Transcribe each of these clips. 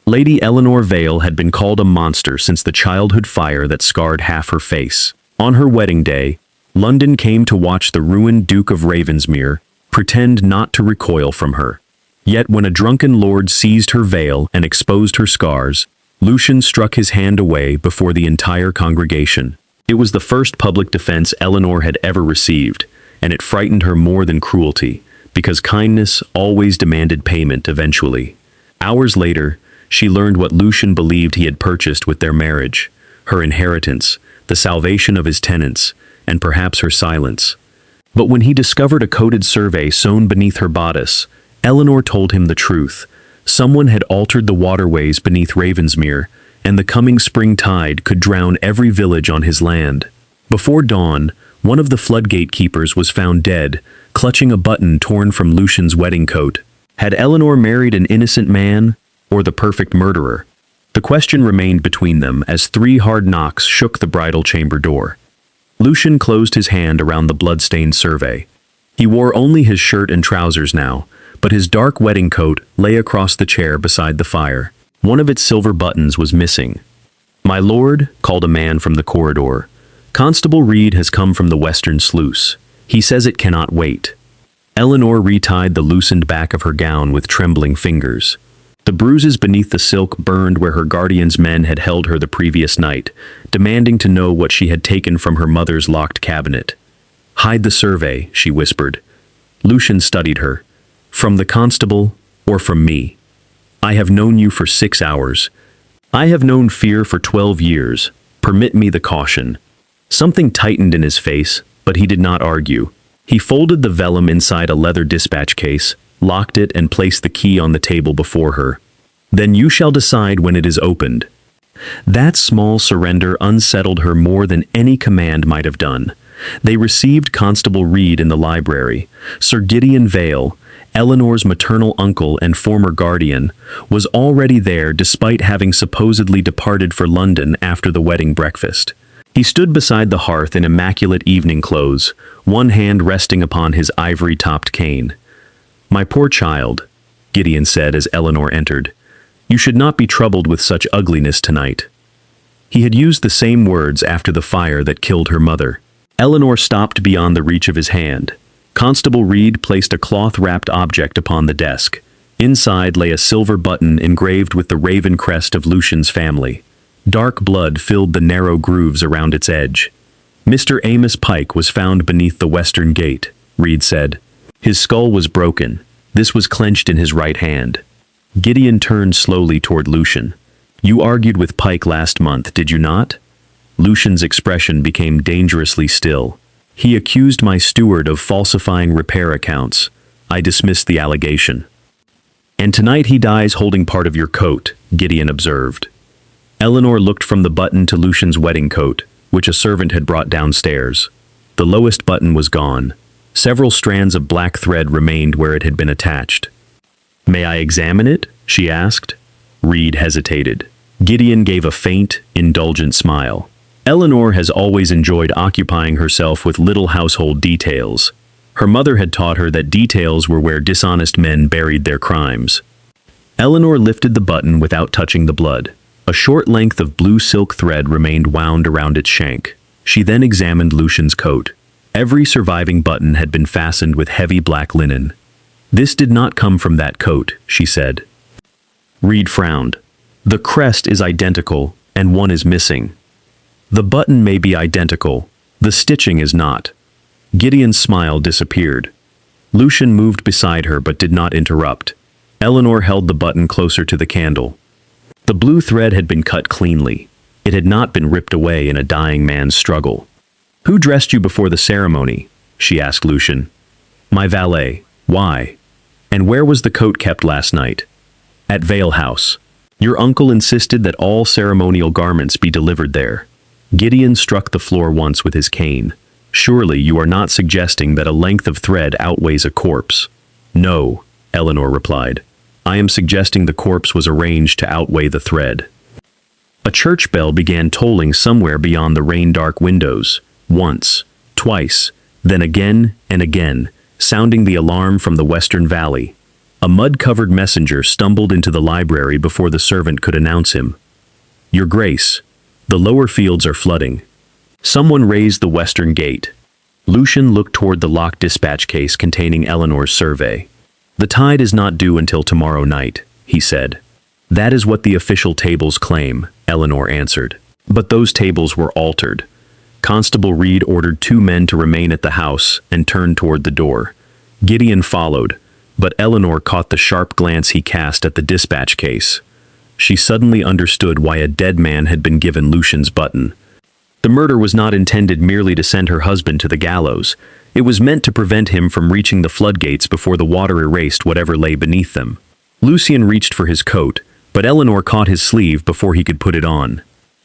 Lady Eleanor Vale had been called a monster since the childhood fire that scarred half her face. On her wedding day, London came to watch the ruined Duke of Ravensmere pretend not to recoil from her. Yet when a drunken lord seized her veil and exposed her scars, Lucian struck his hand away before the entire congregation. It was the first public defense Eleanor had ever received, and it frightened her more than cruelty, because kindness always demanded payment eventually. Hours later, she learned what Lucian believed he had purchased with their marriage: her inheritance, the salvation of his tenants, and perhaps her silence. But when he discovered a coded survey sewn beneath her bodice, Eleanor told him the truth. Someone had altered the waterways beneath Ravensmere, and the coming spring tide could drown every village on his land. Before dawn, one of the floodgate keepers was found dead, clutching a button torn from Lucian's wedding coat. Had Eleanor married an innocent man, or the perfect murderer? The question remained between them as 3 hard knocks shook the bridal chamber door. Lucian closed his hand around the blood-stained survey. He wore only his shirt and trousers now, but his dark wedding coat lay across the chair beside the fire. One of its silver buttons was missing. "My lord," called a man from the corridor, "Constable Reed has come from the western sluice. He says it cannot wait." Eleanor retied the loosened back of her gown with trembling fingers. The bruises beneath the silk burned where her guardian's men had held her the previous night, demanding to know what she had taken from her mother's locked cabinet. "Hide the survey," she whispered. Lucian studied her. "From the constable, or from me? I have known you for 6 hours. I have known fear for 12 years. Permit me the caution." Something tightened in his face, but he did not argue. He folded the vellum inside a leather dispatch case, locked it, and placed the key on the table before her. "Then you shall decide when it is opened." That small surrender unsettled her more than any command might have done. They received Constable Reed in the library. Sir Gideon Vale, Eleanor's maternal uncle and former guardian, was already there despite having supposedly departed for London after the wedding breakfast. He stood beside the hearth in immaculate evening clothes, one hand resting upon his ivory-topped cane. "My poor child," Gideon said as Eleanor entered, "you should not be troubled with such ugliness tonight." He had used the same words after the fire that killed her mother. Eleanor stopped beyond the reach of his hand. Constable Reed placed a cloth-wrapped object upon the desk. Inside lay a silver button engraved with the raven crest of Lucian's family. Dark blood filled the narrow grooves around its edge. "Mr. Amos Pike was found beneath the western gate," Reed said. His skull was broken. This was clenched in his right hand. Gideon turned slowly toward Lucian. "You argued with Pike last month, did you not?" Lucian's expression became dangerously still. "He accused my steward of falsifying repair accounts. I dismissed the allegation." "And tonight he dies holding part of your coat," Gideon observed. Eleanor looked from the button to Lucian's wedding coat, which a servant had brought downstairs. The lowest button was gone. Several strands of black thread remained where it had been attached. "May I examine it?" she asked. Reed hesitated. Gideon gave a faint, indulgent smile. Eleanor has always enjoyed occupying herself with little household details. Her mother had taught her that details were where dishonest men buried their crimes. Eleanor lifted the button without touching the blood. A short length of blue silk thread remained wound around its shank. She then examined Lucian's coat. Every surviving button had been fastened with heavy black linen. "This did not come from that coat," she said. Reed frowned. "The crest is identical, and one is missing. The button may be identical. The stitching is not." Gideon's smile disappeared. Lucian moved beside her but did not interrupt. Eleanor held the button closer to the candle. The blue thread had been cut cleanly. It had not been ripped away in a dying man's struggle. "Who dressed you before the ceremony?" she asked Lucian. "My valet." "Why? And where was the coat kept last night?" "At Vale House. Your uncle insisted that all ceremonial garments be delivered there." Gideon struck the floor once with his cane. "Surely you are not suggesting that a length of thread outweighs a corpse?" "No," Eleanor replied. "I am suggesting the corpse was arranged to outweigh the thread." A church bell began tolling somewhere beyond the rain-dark windows. Once, twice, then again and again, sounding the alarm from the western valley. A mud-covered messenger stumbled into the library before the servant could announce him. "Your Grace, the lower fields are flooding." Someone raised the western gate. Lucian looked toward the locked dispatch case containing Eleanor's survey. "The tide is not due until tomorrow night," he said. "That is what the official tables claim," Eleanor answered. But those tables were altered. Constable Reed ordered 2 men to remain at the house and turned toward the door. Gideon followed, but Eleanor caught the sharp glance he cast at the dispatch case. She suddenly understood why a dead man had been given Lucian's button. The murder was not intended merely to send her husband to the gallows. It was meant to prevent him from reaching the floodgates before the water erased whatever lay beneath them. Lucian reached for his coat, but Eleanor caught his sleeve before he could put it on.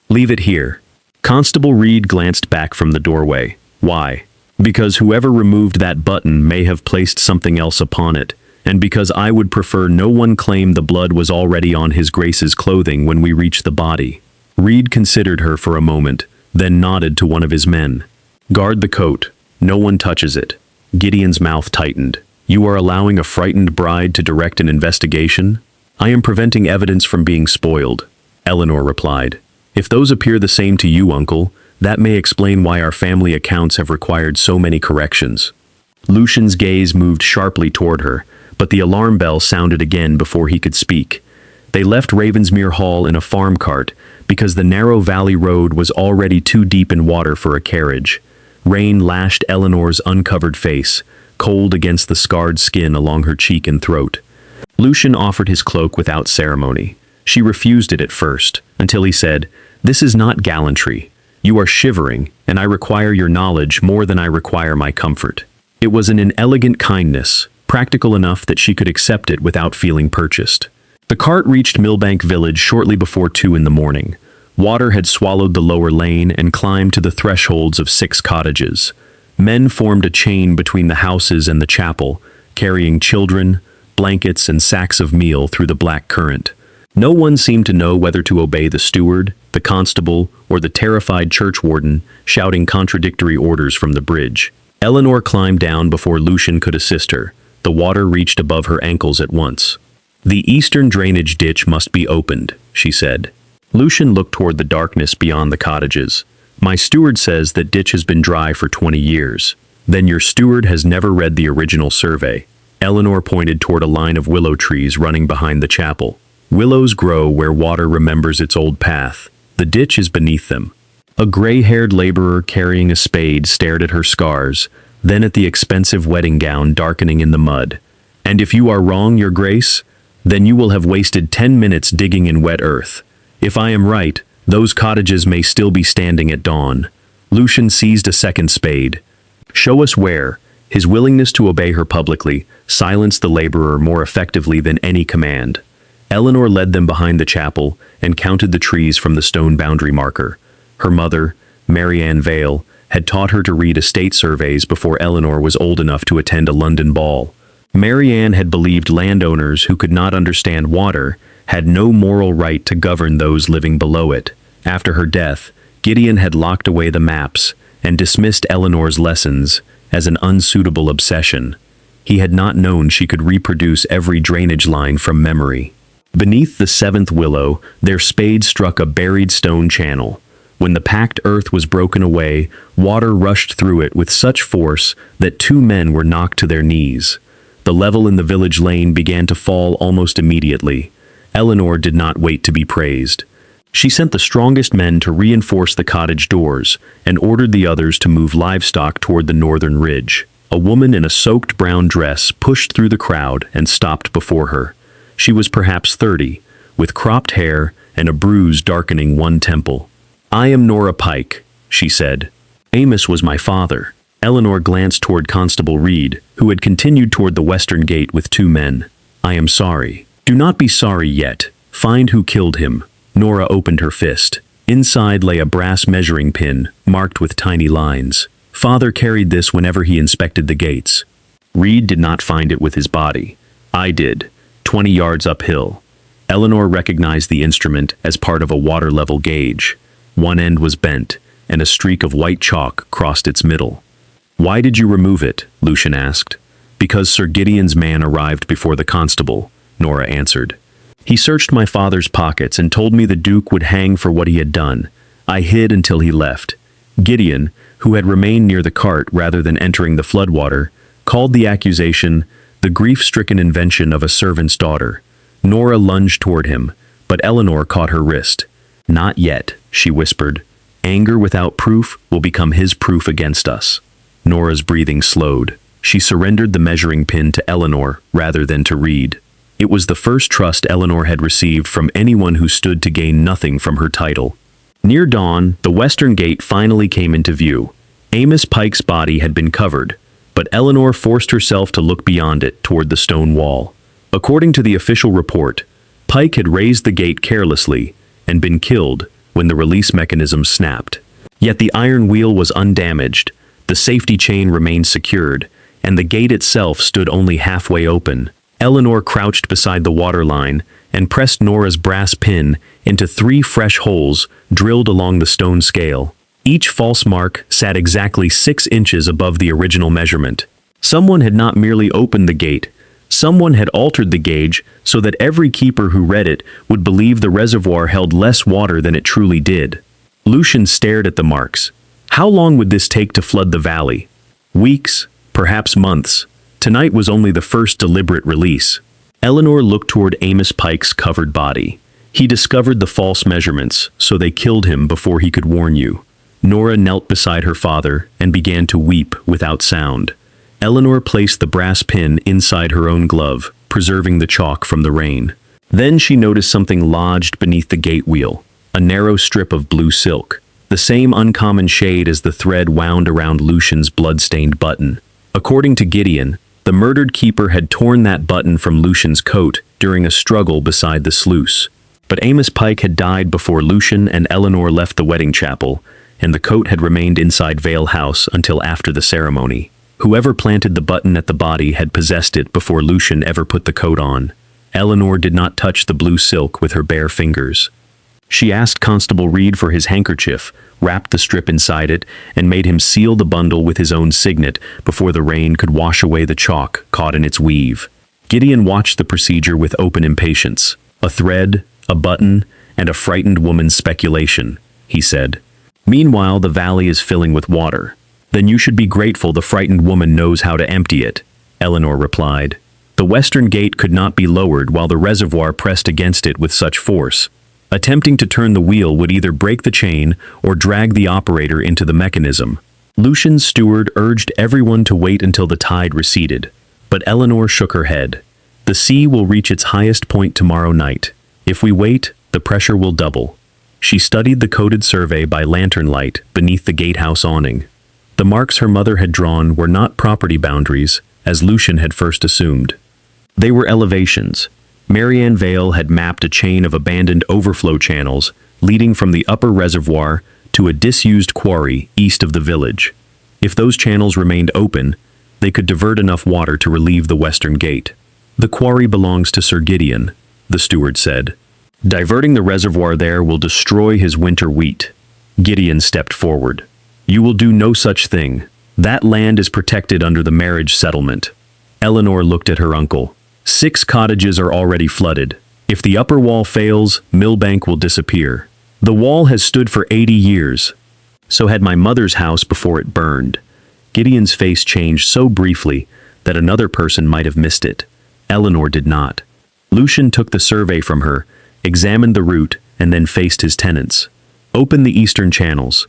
"Leave it here." Constable Reed glanced back from the doorway. "Why?" "Because whoever removed that button may have placed something else upon it, and because I would prefer no one claim the blood was already on His Grace's clothing when we reach the body." Reed considered her for a moment, then nodded to one of his men. "Guard the coat. No one touches it." Gideon's mouth tightened. "You are allowing a frightened bride to direct an investigation?" "I am preventing evidence from being spoiled," Eleanor replied. "If those appear the same to you, uncle, that may explain why our family accounts have required so many corrections." Lucian's gaze moved sharply toward her, but the alarm bell sounded again before he could speak. They left Ravensmere Hall in a farm cart because the narrow valley road was already too deep in water for a carriage. Rain lashed Eleanor's uncovered face, cold against the scarred skin along her cheek and throat. Lucian offered his cloak without ceremony. She refused it at first, until he said, "This is not gallantry. You are shivering, and I require your knowledge more than I require my comfort." It was an inelegant kindness, practical enough that she could accept it without feeling purchased. The cart reached Millbank Village shortly before 2 in the morning. Water had swallowed the lower lane and climbed to the thresholds of 6 cottages. Men formed a chain between the houses and the chapel, carrying children, blankets, and sacks of meal through the black current. No one seemed to know whether to obey the steward, the constable, or the terrified churchwarden, shouting contradictory orders from the bridge. Eleanor climbed down before Lucian could assist her. The water reached above her ankles at once. "The eastern drainage ditch must be opened," she said. Lucian looked toward the darkness beyond the cottages. "My steward says that ditch has been dry for 20 years. Then your steward has never read the original survey." Eleanor pointed toward a line of willow trees running behind the chapel. "Willows grow where water remembers its old path. The ditch is beneath them." A gray-haired laborer carrying a spade stared at her scars, then at the expensive wedding gown darkening in the mud. "And if you are wrong, your grace, then you will have wasted 10 minutes digging in wet earth. If I am right, those cottages may still be standing at dawn." Lucian seized a second spade. "Show us where." His willingness to obey her publicly silenced the laborer more effectively than any command. Eleanor led them behind the chapel and counted the trees from the stone boundary marker. Her mother, Marianne Vale, had taught her to read estate surveys before Eleanor was old enough to attend a London ball. Marianne had believed landowners who could not understand water had no moral right to govern those living below it. After her death, Gideon had locked away the maps and dismissed Eleanor's lessons as an unsuitable obsession. He had not known she could reproduce every drainage line from memory. Beneath the 7th willow, their spades struck a buried stone channel. When the packed earth was broken away, water rushed through it with such force that 2 men were knocked to their knees. The level in the village lane began to fall almost immediately. Eleanor did not wait to be praised. She sent the strongest men to reinforce the cottage doors and ordered the others to move livestock toward the northern ridge. A woman in a soaked brown dress pushed through the crowd and stopped before her. She was perhaps 30, with cropped hair and a bruise darkening one temple. "I am Nora Pike," she said. "Amos was my father." Eleanor glanced toward Constable Reed, who had continued toward the western gate with 2 men. "I am sorry." "Do not be sorry yet. Find who killed him." Nora opened her fist. Inside lay a brass measuring pin, marked with tiny lines. "Father carried this whenever he inspected the gates." Reed did not find it with his body. "I did, 20 yards uphill." Eleanor recognized the instrument as part of a water-level gauge. One end was bent, and a streak of white chalk crossed its middle. "Why did you remove it?" Lucian asked. Because Sir Gideon's man arrived before the constable, Nora answered. He searched my father's pockets and told me the Duke would hang for what he had done. I hid until he left. Gideon, who had remained near the cart rather than entering the floodwater, called the accusation the grief-stricken invention of a servant's daughter. Nora lunged toward him, but Eleanor caught her wrist. Not yet, she whispered. Anger without proof will become his proof against us. Nora's breathing slowed. She surrendered the measuring pin to Eleanor rather than to Reed. It was the first trust Eleanor had received from anyone who stood to gain nothing from her title. Near dawn, the western gate finally came into view. Amos Pike's body had been covered, but Eleanor forced herself to look beyond it toward the stone wall. According to the official report, Pike had raised the gate carelessly and been killed when the release mechanism snapped. Yet the iron wheel was undamaged, the safety chain remained secured, and the gate itself stood only halfway open. Eleanor crouched beside the waterline and pressed Nora's brass pin into 3 fresh holes drilled along the stone scale. Each false mark sat exactly 6 inches above the original measurement. Someone had not merely opened the gate, someone had altered the gauge so that every keeper who read it would believe the reservoir held less water than it truly did. Lucian stared at the marks. How long would this take to flood the valley? Weeks, perhaps months. Tonight was only the first deliberate release. Eleanor looked toward Amos Pike's covered body. He discovered the false measurements, so they killed him before he could warn you. Nora knelt beside her father and began to weep without sound. Eleanor placed the brass pin inside her own glove, preserving the chalk from the rain. Then she noticed something lodged beneath the gate wheel, a narrow strip of blue silk, the same uncommon shade as the thread wound around Lucian's blood-stained button. According to Gideon, the murdered keeper had torn that button from Lucian's coat during a struggle beside the sluice. But Amos Pike had died before Lucian and Eleanor left the wedding chapel, and the coat had remained inside Vale House until after the ceremony. Whoever planted the button at the body had possessed it before Lucian ever put the coat on. Eleanor did not touch the blue silk with her bare fingers. She asked Constable Reed for his handkerchief, wrapped the strip inside it, and made him seal the bundle with his own signet before the rain could wash away the chalk caught in its weave. Gideon watched the procedure with open impatience. A thread, a button, and a frightened woman's speculation, he said. Meanwhile, the valley is filling with water. Then you should be grateful the frightened woman knows how to empty it, Eleanor replied. The western gate could not be lowered while the reservoir pressed against it with such force. Attempting to turn the wheel would either break the chain or drag the operator into the mechanism. Lucian's steward urged everyone to wait until the tide receded, but Eleanor shook her head. The sea will reach its highest point tomorrow night. If we wait, the pressure will double. She studied the coded survey by lantern light beneath the gatehouse awning. The marks her mother had drawn were not property boundaries, as Lucian had first assumed. They were elevations. Marianne Vale had mapped a chain of abandoned overflow channels leading from the upper reservoir to a disused quarry east of the village. If those channels remained open, they could divert enough water to relieve the western gate. The quarry belongs to Sir Gideon, the steward said. Diverting the reservoir there will destroy his winter wheat. Gideon stepped forward. You will do no such thing. That land is protected under the marriage settlement. Eleanor looked at her uncle. 6 cottages are already flooded. If the upper wall fails, Millbank will disappear. The wall has stood for 80 years. So had my mother's house before it burned. Gideon's face changed so briefly that another person might have missed it. Eleanor did not. Lucian took the survey from her, examined the route, and then faced his tenants. Open the eastern channels.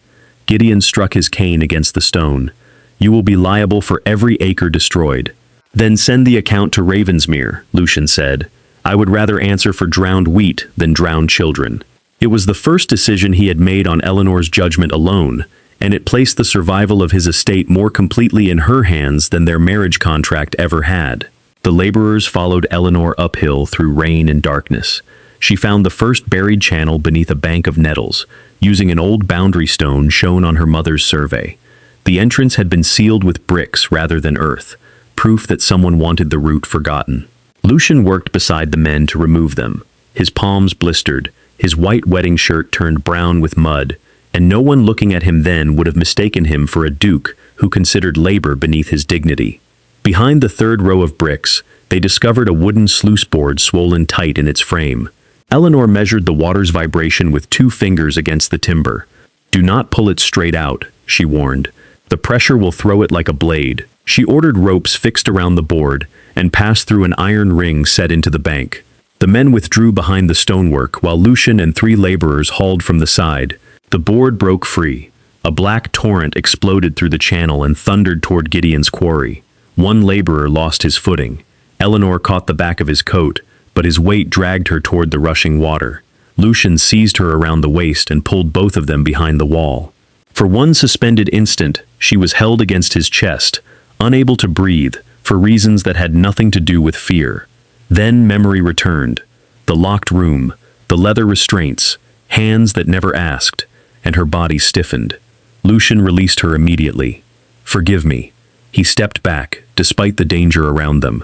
Gideon struck his cane against the stone. You will be liable for every acre destroyed. Then send the account to Ravensmere, Lucian said. I would rather answer for drowned wheat than drowned children. It was the first decision he had made on Eleanor's judgment alone, and it placed the survival of his estate more completely in her hands than their marriage contract ever had. The laborers followed Eleanor uphill through rain and darkness. She found the first buried channel beneath a bank of nettles, using an old boundary stone shown on her mother's survey. The entrance had been sealed with bricks rather than earth, proof that someone wanted the route forgotten. Lucian worked beside the men to remove them. His palms blistered, his white wedding shirt turned brown with mud, and no one looking at him then would have mistaken him for a duke who considered labor beneath his dignity. Behind the third row of bricks, they discovered a wooden sluice board swollen tight in its frame. Eleanor measured the water's vibration with 2 fingers against the timber. "Do not pull it straight out," she warned. "The pressure will throw it like a blade." She ordered ropes fixed around the board and passed through an iron ring set into the bank. The men withdrew behind the stonework while Lucian and 3 laborers hauled from the side. The board broke free. A black torrent exploded through the channel and thundered toward Gideon's quarry. One laborer lost his footing. Eleanor caught the back of his coat, but his weight dragged her toward the rushing water. Lucian seized her around the waist and pulled both of them behind the wall. For one suspended instant, she was held against his chest, unable to breathe, for reasons that had nothing to do with fear. Then memory returned. The locked room, the leather restraints, hands that never asked, and her body stiffened. Lucian released her immediately. "Forgive me." He stepped back, despite the danger around them.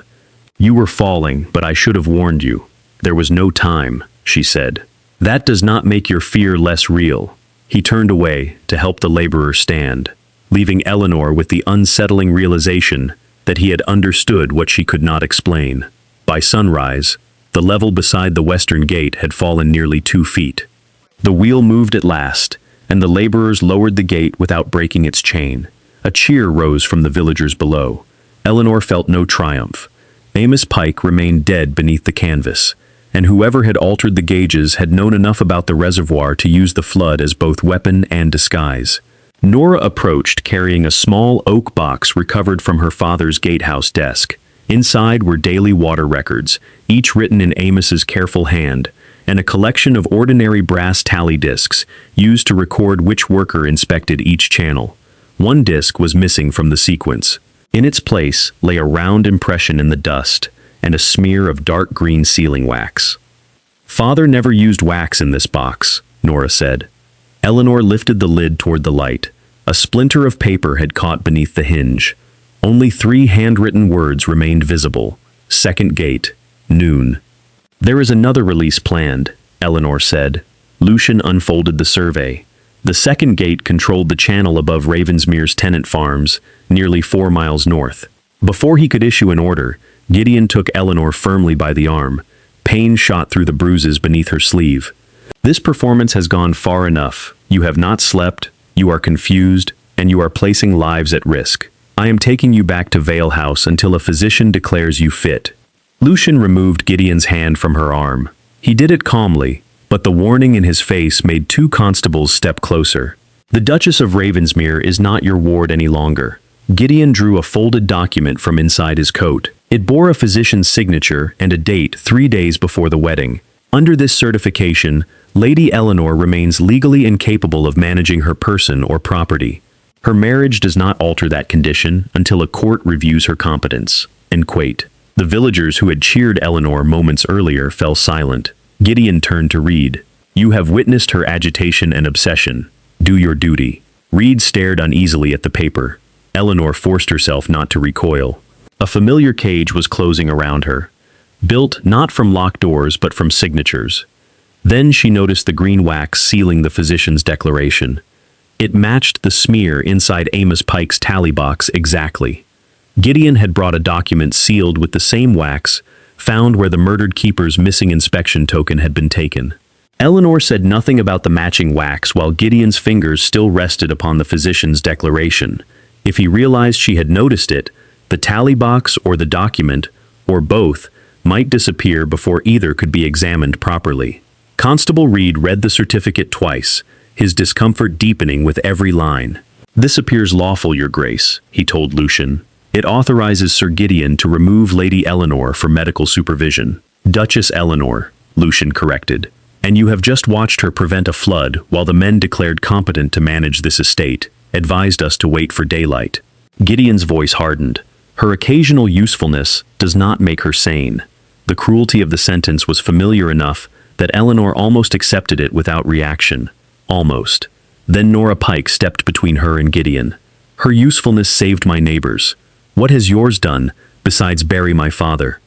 "You were falling, but I should have warned you. There was no time," she said. "That does not make your fear less real." He turned away to help the laborer stand, leaving Eleanor with the unsettling realization that he had understood what she could not explain. By sunrise, the level beside the western gate had fallen nearly 2 feet. The wheel moved at last, and the laborers lowered the gate without breaking its chain. A cheer rose from the villagers below. Eleanor felt no triumph. Amos Pike remained dead beneath the canvas, and whoever had altered the gauges had known enough about the reservoir to use the flood as both weapon and disguise. Nora approached carrying a small oak box recovered from her father's gatehouse desk. Inside were daily water records, each written in Amos's careful hand, and a collection of ordinary brass tally discs used to record which worker inspected each channel. One disc was missing from the sequence. In its place lay a round impression in the dust and a smear of dark green sealing wax. "Father never used wax in this box," Nora said. Eleanor lifted the lid toward the light. A splinter of paper had caught beneath the hinge. Only 3 handwritten words remained visible. "Second gate, noon." "There is another release planned," Eleanor said. Lucian unfolded the survey. The second gate controlled the channel above Ravensmere's tenant farms, nearly 4 miles north. Before he could issue an order, Gideon took Eleanor firmly by the arm. Pain shot through the bruises beneath her sleeve. "This performance has gone far enough. You have not slept, you are confused, and you are placing lives at risk. I am taking you back to Vale House until a physician declares you fit." Lucian removed Gideon's hand from her arm. He did it calmly, but the warning in his face made 2 constables step closer. "The Duchess of Ravensmere is not your ward any longer." Gideon drew a folded document from inside his coat. It bore a physician's signature and a date 3 days before the wedding. Under this certification, Lady Eleanor remains legally incapable of managing her person or property. Her marriage does not alter that condition until a court reviews her competence. End quote. The villagers who had cheered Eleanor moments earlier fell silent. Gideon turned to Reed. "You have witnessed her agitation and obsession. Do your duty." Reed stared uneasily at the paper. Eleanor forced herself not to recoil. A familiar cage was closing around her, built not from locked doors but from signatures. Then she noticed the green wax sealing the physician's declaration. It matched the smear inside Amos Pike's tally box exactly. Gideon had brought a document sealed with the same wax found where the murdered keeper's missing inspection token had been taken. Eleanor said nothing about the matching wax while Gideon's fingers still rested upon the physician's declaration. If he realized she had noticed it, the tally box or the document, or both, might disappear before either could be examined properly. Constable Reed read the certificate twice, his discomfort deepening with every line. "This appears lawful, Your Grace," he told Lucian. "It authorizes Sir Gideon to remove Lady Eleanor for medical supervision." "Duchess Eleanor," Lucian corrected. "And you have just watched her prevent a flood while the men declared competent to manage this estate, advised us to wait for daylight." Gideon's voice hardened. Her occasional usefulness does not make her sane. The cruelty of the sentence was familiar enough that Eleanor almost accepted it without reaction. Almost. Then Nora Pike stepped between her and Gideon. "Her usefulness saved my neighbors. What has yours done, besides bury my father?"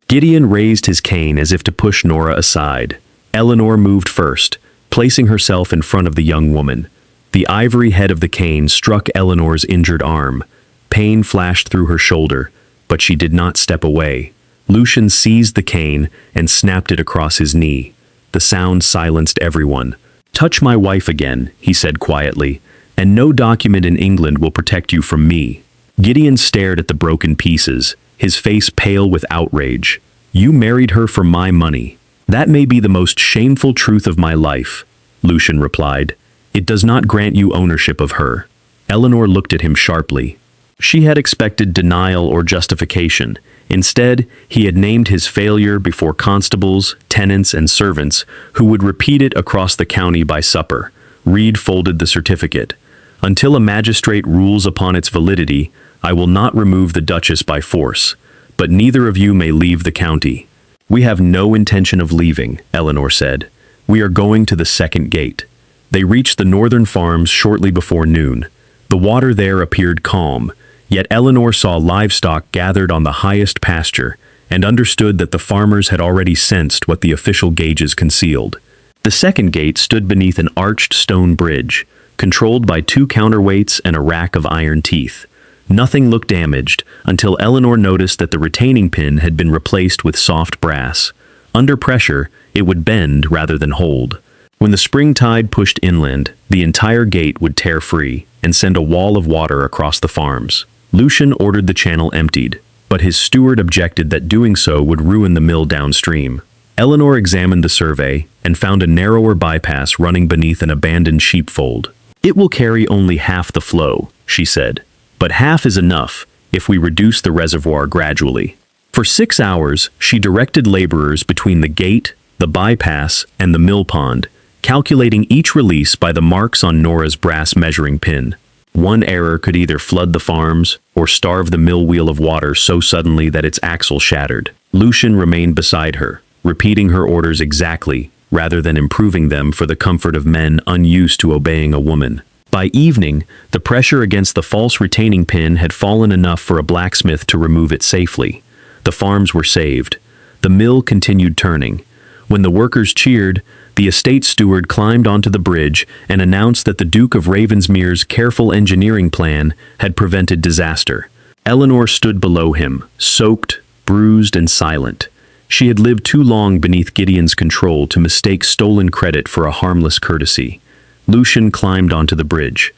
Gideon raised his cane as if to push Nora aside. Eleanor moved first, placing herself in front of the young woman. The ivory head of the cane struck Eleanor's injured arm. Pain flashed through her shoulder. but she did not step away. Lucian seized the cane and snapped it across his knee. The sound silenced everyone. "Touch my wife again," he said quietly, "and no document in England will protect you from me." Gideon stared at the broken pieces, his face pale with outrage. "You married her for my money." "That may be the most shameful truth of my life," Lucian replied. "It does not grant you ownership of her." Eleanor looked at him sharply. She had expected denial or justification. Instead, he had named his failure before constables, tenants, and servants, who would repeat it across the county by supper. Reed folded the certificate. "Until a magistrate rules upon its validity, I will not remove the Duchess by force, but neither of you may leave the county." "We have no intention of leaving," Eleanor said. "We are going to the second gate." They reached the northern farms shortly before noon. The water there appeared calm, yet Eleanor saw livestock gathered on the highest pasture and understood that the farmers had already sensed what the official gauges concealed. The second gate stood beneath an arched stone bridge, controlled by 2 counterweights and a rack of iron teeth. Nothing looked damaged until Eleanor noticed that the retaining pin had been replaced with soft brass. Under pressure, it would bend rather than hold. When the spring tide pushed inland, the entire gate would tear free and send a wall of water across the farms. Lucian ordered the channel emptied, but his steward objected that doing so would ruin the mill downstream. Eleanor examined the survey and found a narrower bypass running beneath an abandoned sheepfold. "It will carry only half the flow," she said, "but half is enough if we reduce the reservoir gradually." For 6 hours, she directed laborers between the gate, the bypass, and the mill pond, calculating each release by the marks on Nora's brass measuring pin. One error could either flood the farms or starve the mill wheel of water so suddenly that its axle shattered. Lucian remained beside her, repeating her orders exactly, rather than improving them for the comfort of men unused to obeying a woman. By evening, the pressure against the false retaining pin had fallen enough for a blacksmith to remove it safely. The farms were saved. The mill continued turning. When the workers cheered, the estate steward climbed onto the bridge and announced that the Duke of Ravensmere's careful engineering plan had prevented disaster. Eleanor stood below him, soaked, bruised, and silent. She had lived too long beneath Gideon's control to mistake stolen credit for a harmless courtesy. Lucian climbed onto the bridge.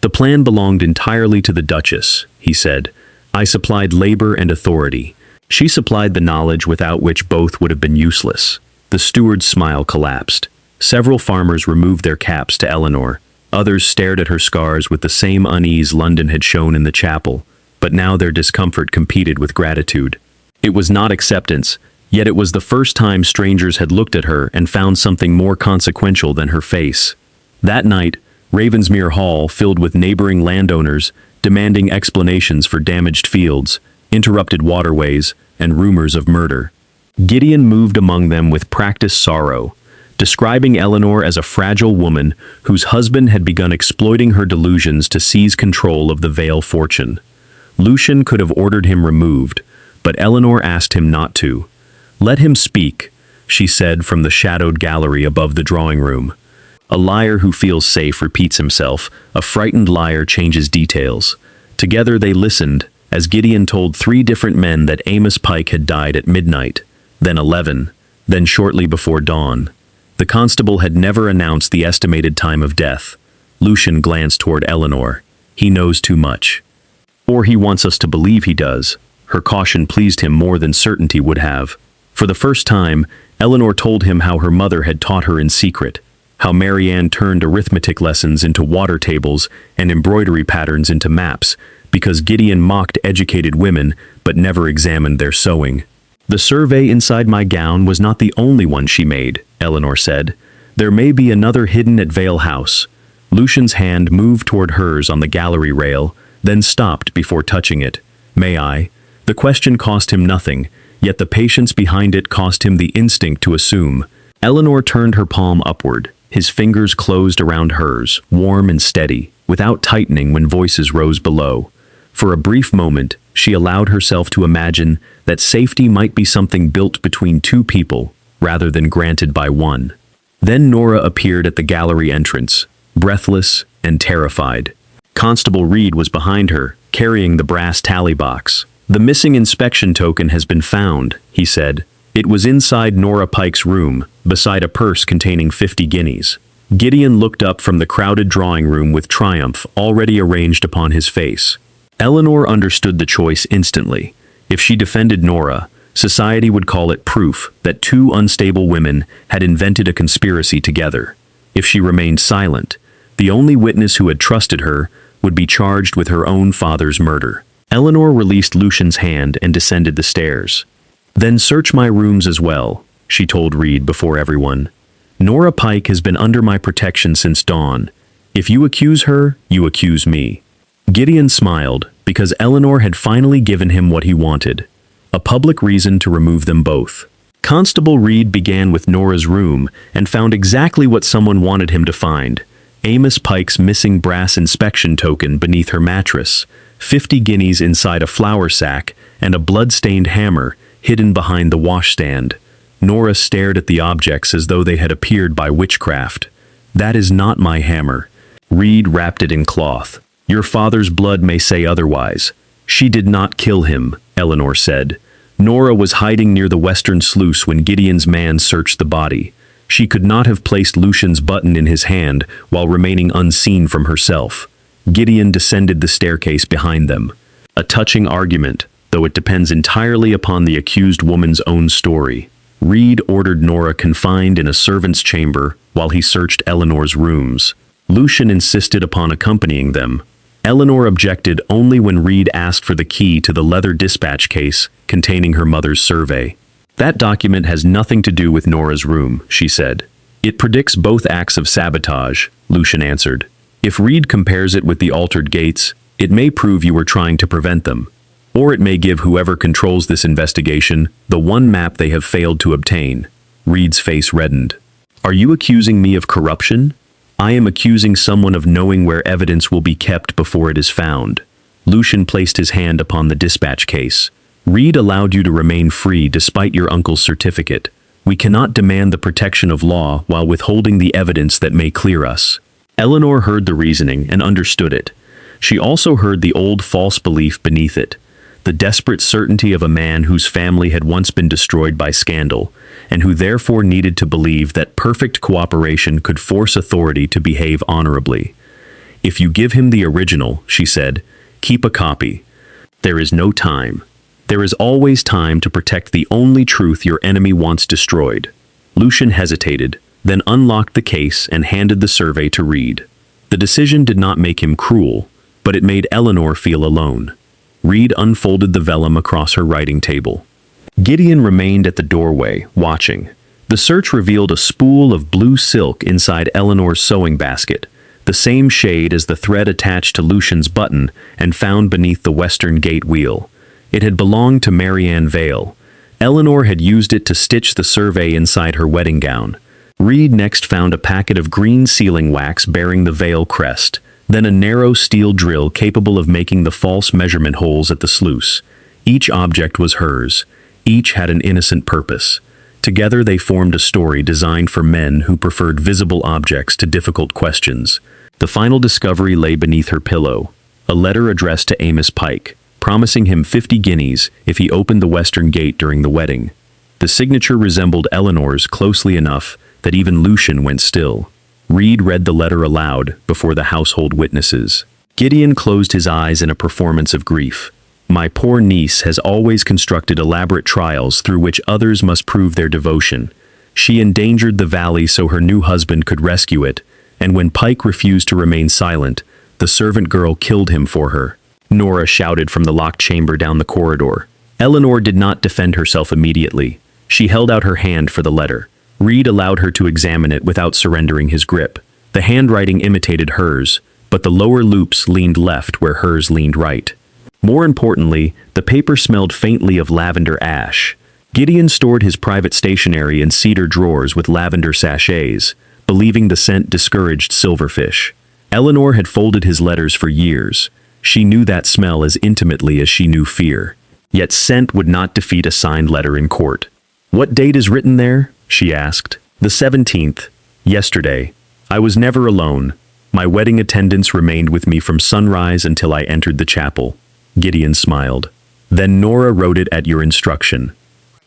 "The plan belonged entirely to the Duchess," he said. "I supplied labor and authority. She supplied the knowledge without which both would have been useless." The steward's smile collapsed. Several farmers removed their caps to Eleanor. Others stared at her scars with the same unease London had shown in the chapel, but now their discomfort competed with gratitude. It was not acceptance, yet it was the first time strangers had looked at her and found something more consequential than her face. That night, Ravensmere Hall filled with neighboring landowners, demanding explanations for damaged fields, interrupted waterways, and rumors of murder. Gideon moved among them with practiced sorrow, describing Eleanor as a fragile woman whose husband had begun exploiting her delusions to seize control of the Vale fortune. Lucian could have ordered him removed, but Eleanor asked him not to. "Let him speak," she said from the shadowed gallery above the drawing room. A liar who feels safe repeats himself, a frightened liar changes details. Together they listened, as Gideon told 3 different men that Amos Pike had died at midnight, then 11, then shortly before dawn. The constable had never announced the estimated time of death. Lucian glanced toward Eleanor. "He knows too much. Or he wants us to believe he does." Her caution pleased him more than certainty would have. For the first time, Eleanor told him how her mother had taught her in secret, how Marianne turned arithmetic lessons into water tables and embroidery patterns into maps, because Gideon mocked educated women but never examined their sewing. "The survey inside my gown was not the only one she made," Eleanor said. "There may be another hidden at Vale House." Lucian's hand moved toward hers on the gallery rail, then stopped before touching it. "May I?" The question cost him nothing, yet the patience behind it cost him the instinct to assume. Eleanor turned her palm upward. His fingers closed around hers, warm and steady, without tightening when voices rose below. For a brief moment, she allowed herself to imagine that safety might be something built between 2 people, rather than granted by one. Then Nora appeared at the gallery entrance, breathless and terrified. Constable Reed was behind her, carrying the brass tally box. "The missing inspection token has been found," he said. "It was inside Nora Pike's room, beside a purse containing 50 guineas. Gideon looked up from the crowded drawing room with triumph already arranged upon his face. Eleanor understood the choice instantly. If she defended Nora, society would call it proof that two unstable women had invented a conspiracy together. If she remained silent, the only witness who had trusted her would be charged with her own father's murder. Eleanor released Lucian's hand and descended the stairs. "Then search my rooms as well," she told Reed before everyone. "Nora Pike has been under my protection since dawn. If you accuse her, you accuse me." Gideon smiled, because Eleanor had finally given him what he wanted: a public reason to remove them both. Constable Reed began with Nora's room and found exactly what someone wanted him to find: Amos Pike's missing brass inspection token beneath her mattress, 50 guineas inside a flour sack, and a blood-stained hammer hidden behind the washstand. Nora stared at the objects as though they had appeared by witchcraft. "That is not my hammer." Reed wrapped it in cloth. "Your father's blood may say otherwise." "She did not kill him," Eleanor said. "Nora was hiding near the western sluice when Gideon's man searched the body. She could not have placed Lucian's button in his hand while remaining unseen from herself." Gideon descended the staircase behind them. A touching argument, though it depends entirely upon the accused woman's own story. Reed ordered Nora confined in a servant's chamber while he searched Eleanor's rooms. Lucian insisted upon accompanying them. Eleanor objected only when Reed asked for the key to the leather dispatch case containing her mother's survey. "That document has nothing to do with Nora's room," she said. "It predicts both acts of sabotage," Lucian answered. "If Reed compares it with the altered gates, it may prove you were trying to prevent them. Or it may give whoever controls this investigation the one map they have failed to obtain." Reed's face reddened. "Are you accusing me of corruption?" "I am accusing someone of knowing where evidence will be kept before it is found." Lucian placed his hand upon the dispatch case. "Reed allowed you to remain free despite your uncle's certificate. We cannot demand the protection of law while withholding the evidence that may clear us." Eleanor heard the reasoning and understood it. She also heard the old false belief beneath it: the desperate certainty of a man whose family had once been destroyed by scandal, and who therefore needed to believe that perfect cooperation could force authority to behave honorably. "If you give him the original," she said, "keep a copy. There is no time. There is always time to protect the only truth your enemy wants destroyed." Lucian hesitated, then unlocked the case and handed the survey to Reed. The decision did not make him cruel, but it made Eleanor feel alone. Reed unfolded the vellum across her writing table. Gideon remained at the doorway, watching. The search revealed a spool of blue silk inside Eleanor's sewing basket, the same shade as the thread attached to Lucian's button and found beneath the western gate wheel. It had belonged to Marianne Vale. Eleanor had used it to stitch the survey inside her wedding gown. Reed next found a packet of green sealing wax bearing the Vale crest, then a narrow steel drill capable of making the false measurement holes at the sluice. Each object was hers. Each had an innocent purpose. Together they formed a story designed for men who preferred visible objects to difficult questions. The final discovery lay beneath her pillow: a letter addressed to Amos Pike, promising him 50 guineas if he opened the western gate during the wedding. The signature resembled Eleanor's closely enough that even Lucian went still. Reed read the letter aloud before the household witnesses. Gideon closed his eyes in a performance of grief. "My poor niece has always constructed elaborate trials through which others must prove their devotion. She endangered the valley so her new husband could rescue it, and when Pike refused to remain silent, the servant girl killed him for her." Nora shouted from the locked chamber down the corridor. Eleanor did not defend herself immediately. She held out her hand for the letter. Reed allowed her to examine it without surrendering his grip. The handwriting imitated hers, but the lower loops leaned left where hers leaned right. More importantly, the paper smelled faintly of lavender ash. Gideon stored his private stationery in cedar drawers with lavender sachets, believing the scent discouraged silverfish. Eleanor had folded his letters for years. She knew that smell as intimately as she knew fear. Yet scent would not defeat a signed letter in court. "What date is written there?" she asked. "The 17th. Yesterday. I was never alone. My wedding attendants remained with me from sunrise until I entered the chapel." Gideon smiled. Then Nora wrote it at your instruction.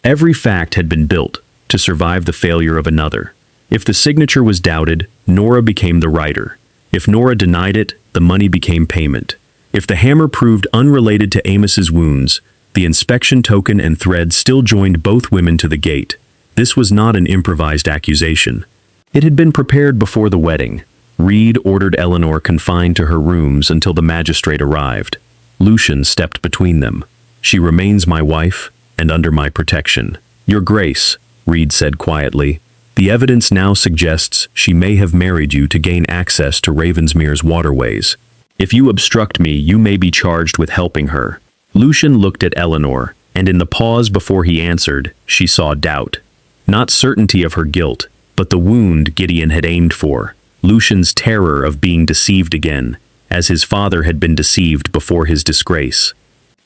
Every fact had been built to survive the failure of another. If the signature was doubted, Nora became the writer. If Nora denied it, the money became payment. If the hammer proved unrelated to Amos's wounds, the inspection token and thread still joined both women to the gate. This was not an improvised accusation. It had been prepared before the wedding. Reed ordered Eleanor confined to her rooms until the magistrate arrived. Lucian stepped between them. She remains my wife and under my protection. Your Grace, Reed said quietly, the evidence now suggests she may have married you to gain access to Ravensmere's waterways. If you obstruct me, you may be charged with helping her. Lucian looked at Eleanor, and in the pause before he answered, she saw doubt. Not certainty of her guilt, but the wound Gideon had aimed for. Lucian's terror of being deceived again, as his father had been deceived before his disgrace.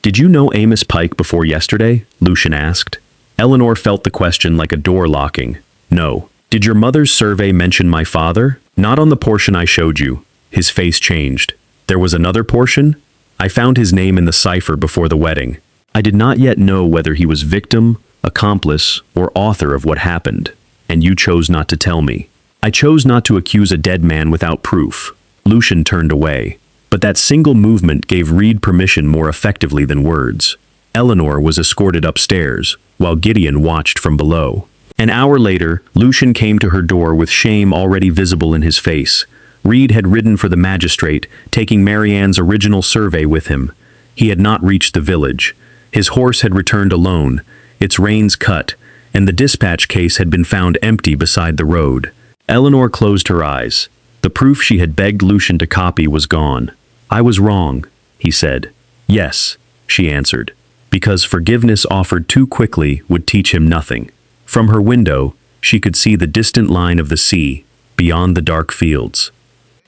Did you know Amos Pike before yesterday? Lucian asked. Eleanor felt the question like a door locking. No. Did your mother's survey mention my father? Not on the portion I showed you. His face changed. There was another portion? I found his name in the cipher before the wedding. I did not yet know whether he was victim, accomplice, or author of what happened, and you chose not to tell me. I chose not to accuse a dead man without proof. Lucian turned away, but that single movement gave Reed permission more effectively than words. Eleanor was escorted upstairs, while Gideon watched from below. An hour later, Lucian came to her door with shame already visible in his face. Reed had ridden for the magistrate, taking Marianne's original survey with him. He had not reached the village. His horse had returned alone, its reins cut, and the dispatch case had been found empty beside the road. Eleanor closed her eyes. The proof she had begged Lucian to copy was gone. I was wrong, he said. Yes, she answered, because forgiveness offered too quickly would teach him nothing. From her window, she could see the distant line of the sea, beyond the dark fields.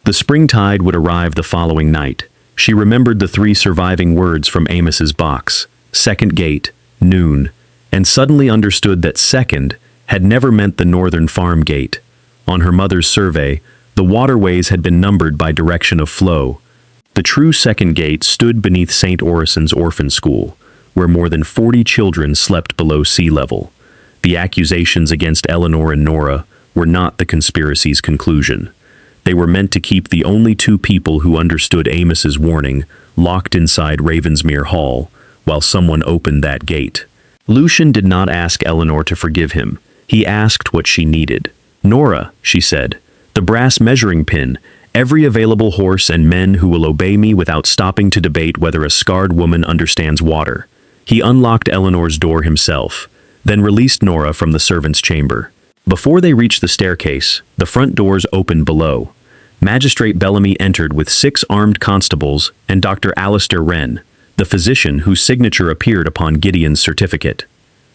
The springtide would arrive the following night. She remembered the 3 surviving words from Amos's box, second gate, noon, and suddenly understood that second had never meant the northern farm gate. On her mother's survey, the waterways had been numbered by direction of flow. The true second gate stood beneath St. Orison's orphan school, where more than 40 children slept below sea level. The accusations against Eleanor and Nora were not the conspiracy's conclusion. They were meant to keep the only 2 people who understood Amos's warning locked inside Ravensmere Hall, while someone opened that gate. Lucian did not ask Eleanor to forgive him. He asked what she needed. Nora, she said, the brass measuring pin, every available horse and men who will obey me without stopping to debate whether a scarred woman understands water. He unlocked Eleanor's door himself, then released Nora from the servants' chamber. Before they reached the staircase, the front doors opened below. Magistrate Bellamy entered with 6 armed constables and Dr. Alistair Wren, the physician whose signature appeared upon Gideon's certificate.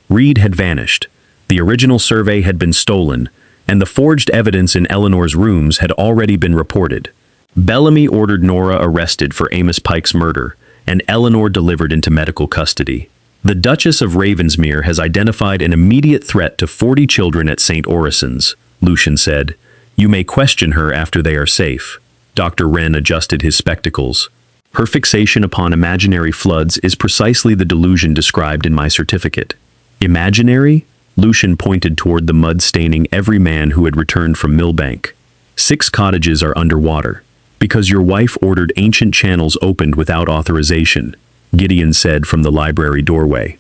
Reed had vanished. The original survey had been stolen, and the forged evidence in Eleanor's rooms had already been reported. Bellamy ordered Nora arrested for Amos Pike's murder, and Eleanor delivered into medical custody. The Duchess of Ravensmere has identified an immediate threat to 40 children at St. Orison's, Lucian said. You may question her after they are safe. Dr. Wren adjusted his spectacles. Her fixation upon imaginary floods is precisely the delusion described in my certificate. Imaginary? Lucian pointed toward the mud staining every man who had returned from Millbank. 6 cottages are underwater, because your wife ordered ancient channels opened without authorization, Gideon said from the library doorway.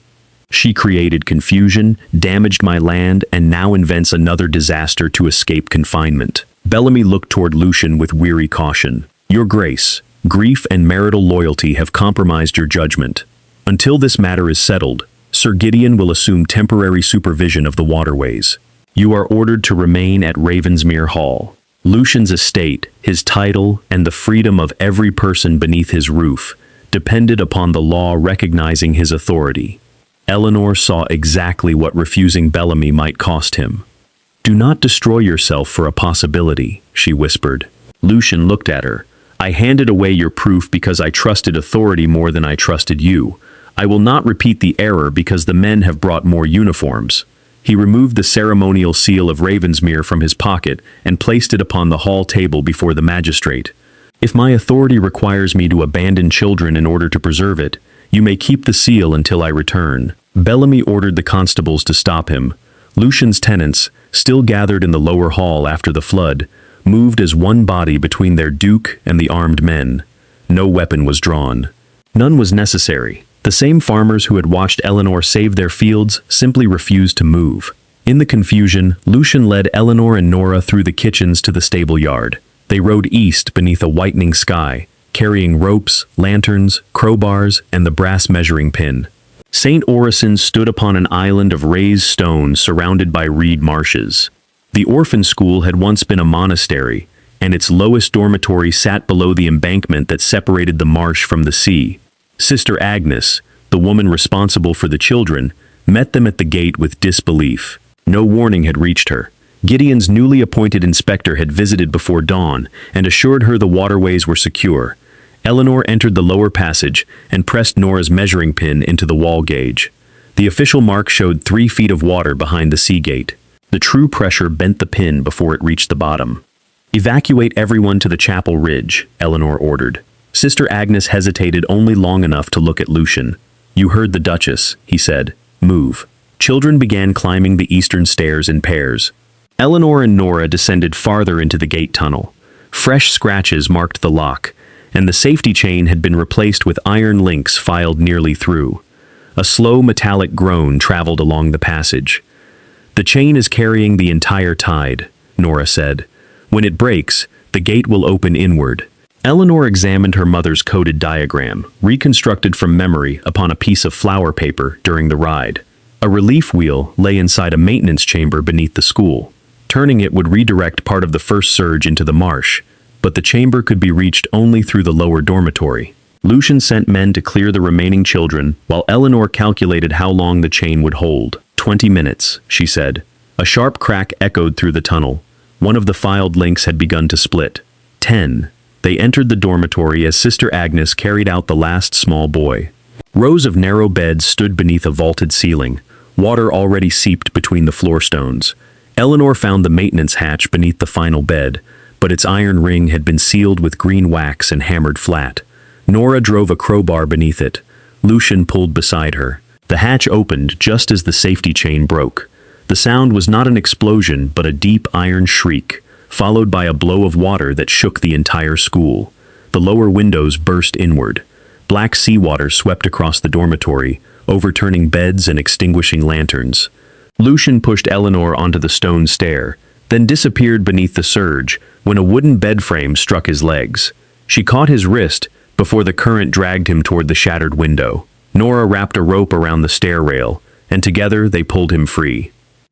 She created confusion, damaged my land, and now invents another disaster to escape confinement. Bellamy looked toward Lucian with weary caution. Your Grace, grief and marital loyalty have compromised your judgment. Until this matter is settled, Sir Gideon will assume temporary supervision of the waterways. You are ordered to remain at Ravensmere Hall. Lucian's estate, his title, and the freedom of every person beneath his roof depended upon the law recognizing his authority. Eleanor saw exactly what refusing Bellamy might cost him. Do not destroy yourself for a possibility, she whispered. Lucian looked at her. I handed away your proof because I trusted authority more than I trusted you. I will not repeat the error because the men have brought more uniforms. He removed the ceremonial seal of Ravensmere from his pocket and placed it upon the hall table before the magistrate. If my authority requires me to abandon children in order to preserve it, "You may keep the seal until I return." Bellamy ordered the constables to stop him. Lucian's tenants, still gathered in the lower hall after the flood, moved as one body between their duke and the armed men. No weapon was drawn. None was necessary. The same farmers who had watched Eleanor save their fields simply refused to move. In the confusion, Lucian led Eleanor and Nora through the kitchens to the stable yard. They rode east beneath a whitening sky, carrying ropes, lanterns, crowbars, and the brass measuring pin. St. Orison stood upon an island of raised stone surrounded by reed marshes. The orphan school had once been a monastery, and its lowest dormitory sat below the embankment that separated the marsh from the sea. Sister Agnes, the woman responsible for the children, met them at the gate with disbelief. No warning had reached her. Gideon's newly appointed inspector had visited before dawn and assured her the waterways were secure. Eleanor entered the lower passage and pressed Nora's measuring pin into the wall gauge. The official mark showed 3 feet of water behind the sea gate. The true pressure bent the pin before it reached the bottom. "Evacuate everyone to the chapel ridge," Eleanor ordered. Sister Agnes hesitated only long enough to look at Lucian. "You heard the Duchess," he said. "Move." Children began climbing the eastern stairs in pairs. Eleanor and Nora descended farther into the gate tunnel. Fresh scratches marked the lock, and the safety chain had been replaced with iron links filed nearly through. A slow metallic groan traveled along the passage. "The chain is carrying the entire tide," Nora said. "When it breaks, the gate will open inward." Eleanor examined her mother's coded diagram, reconstructed from memory upon a piece of flower paper during the ride. A relief wheel lay inside a maintenance chamber beneath the school. Turning it would redirect part of the first surge into the marsh, but the chamber could be reached only through the lower dormitory. Lucian sent men to clear the remaining children, while Eleanor calculated how long the chain would hold. 20 minutes, she said. A sharp crack echoed through the tunnel. One of the filed links had begun to split. 10. They entered the dormitory as Sister Agnes carried out the last small boy. Rows of narrow beds stood beneath a vaulted ceiling. Water already seeped between the floor stones. Eleanor found the maintenance hatch beneath the final bed, but its iron ring had been sealed with green wax and hammered flat. Nora drove a crowbar beneath it. Lucian pulled beside her. The hatch opened just as the safety chain broke. The sound was not an explosion, but a deep iron shriek, followed by a blow of water that shook the entire school. The lower windows burst inward. Black seawater swept across the dormitory, overturning beds and extinguishing lanterns. Lucian pushed Eleanor onto the stone stair, then disappeared beneath the surge when a wooden bed frame struck his legs. She caught his wrist before the current dragged him toward the shattered window. Nora wrapped a rope around the stair rail, and together they pulled him free.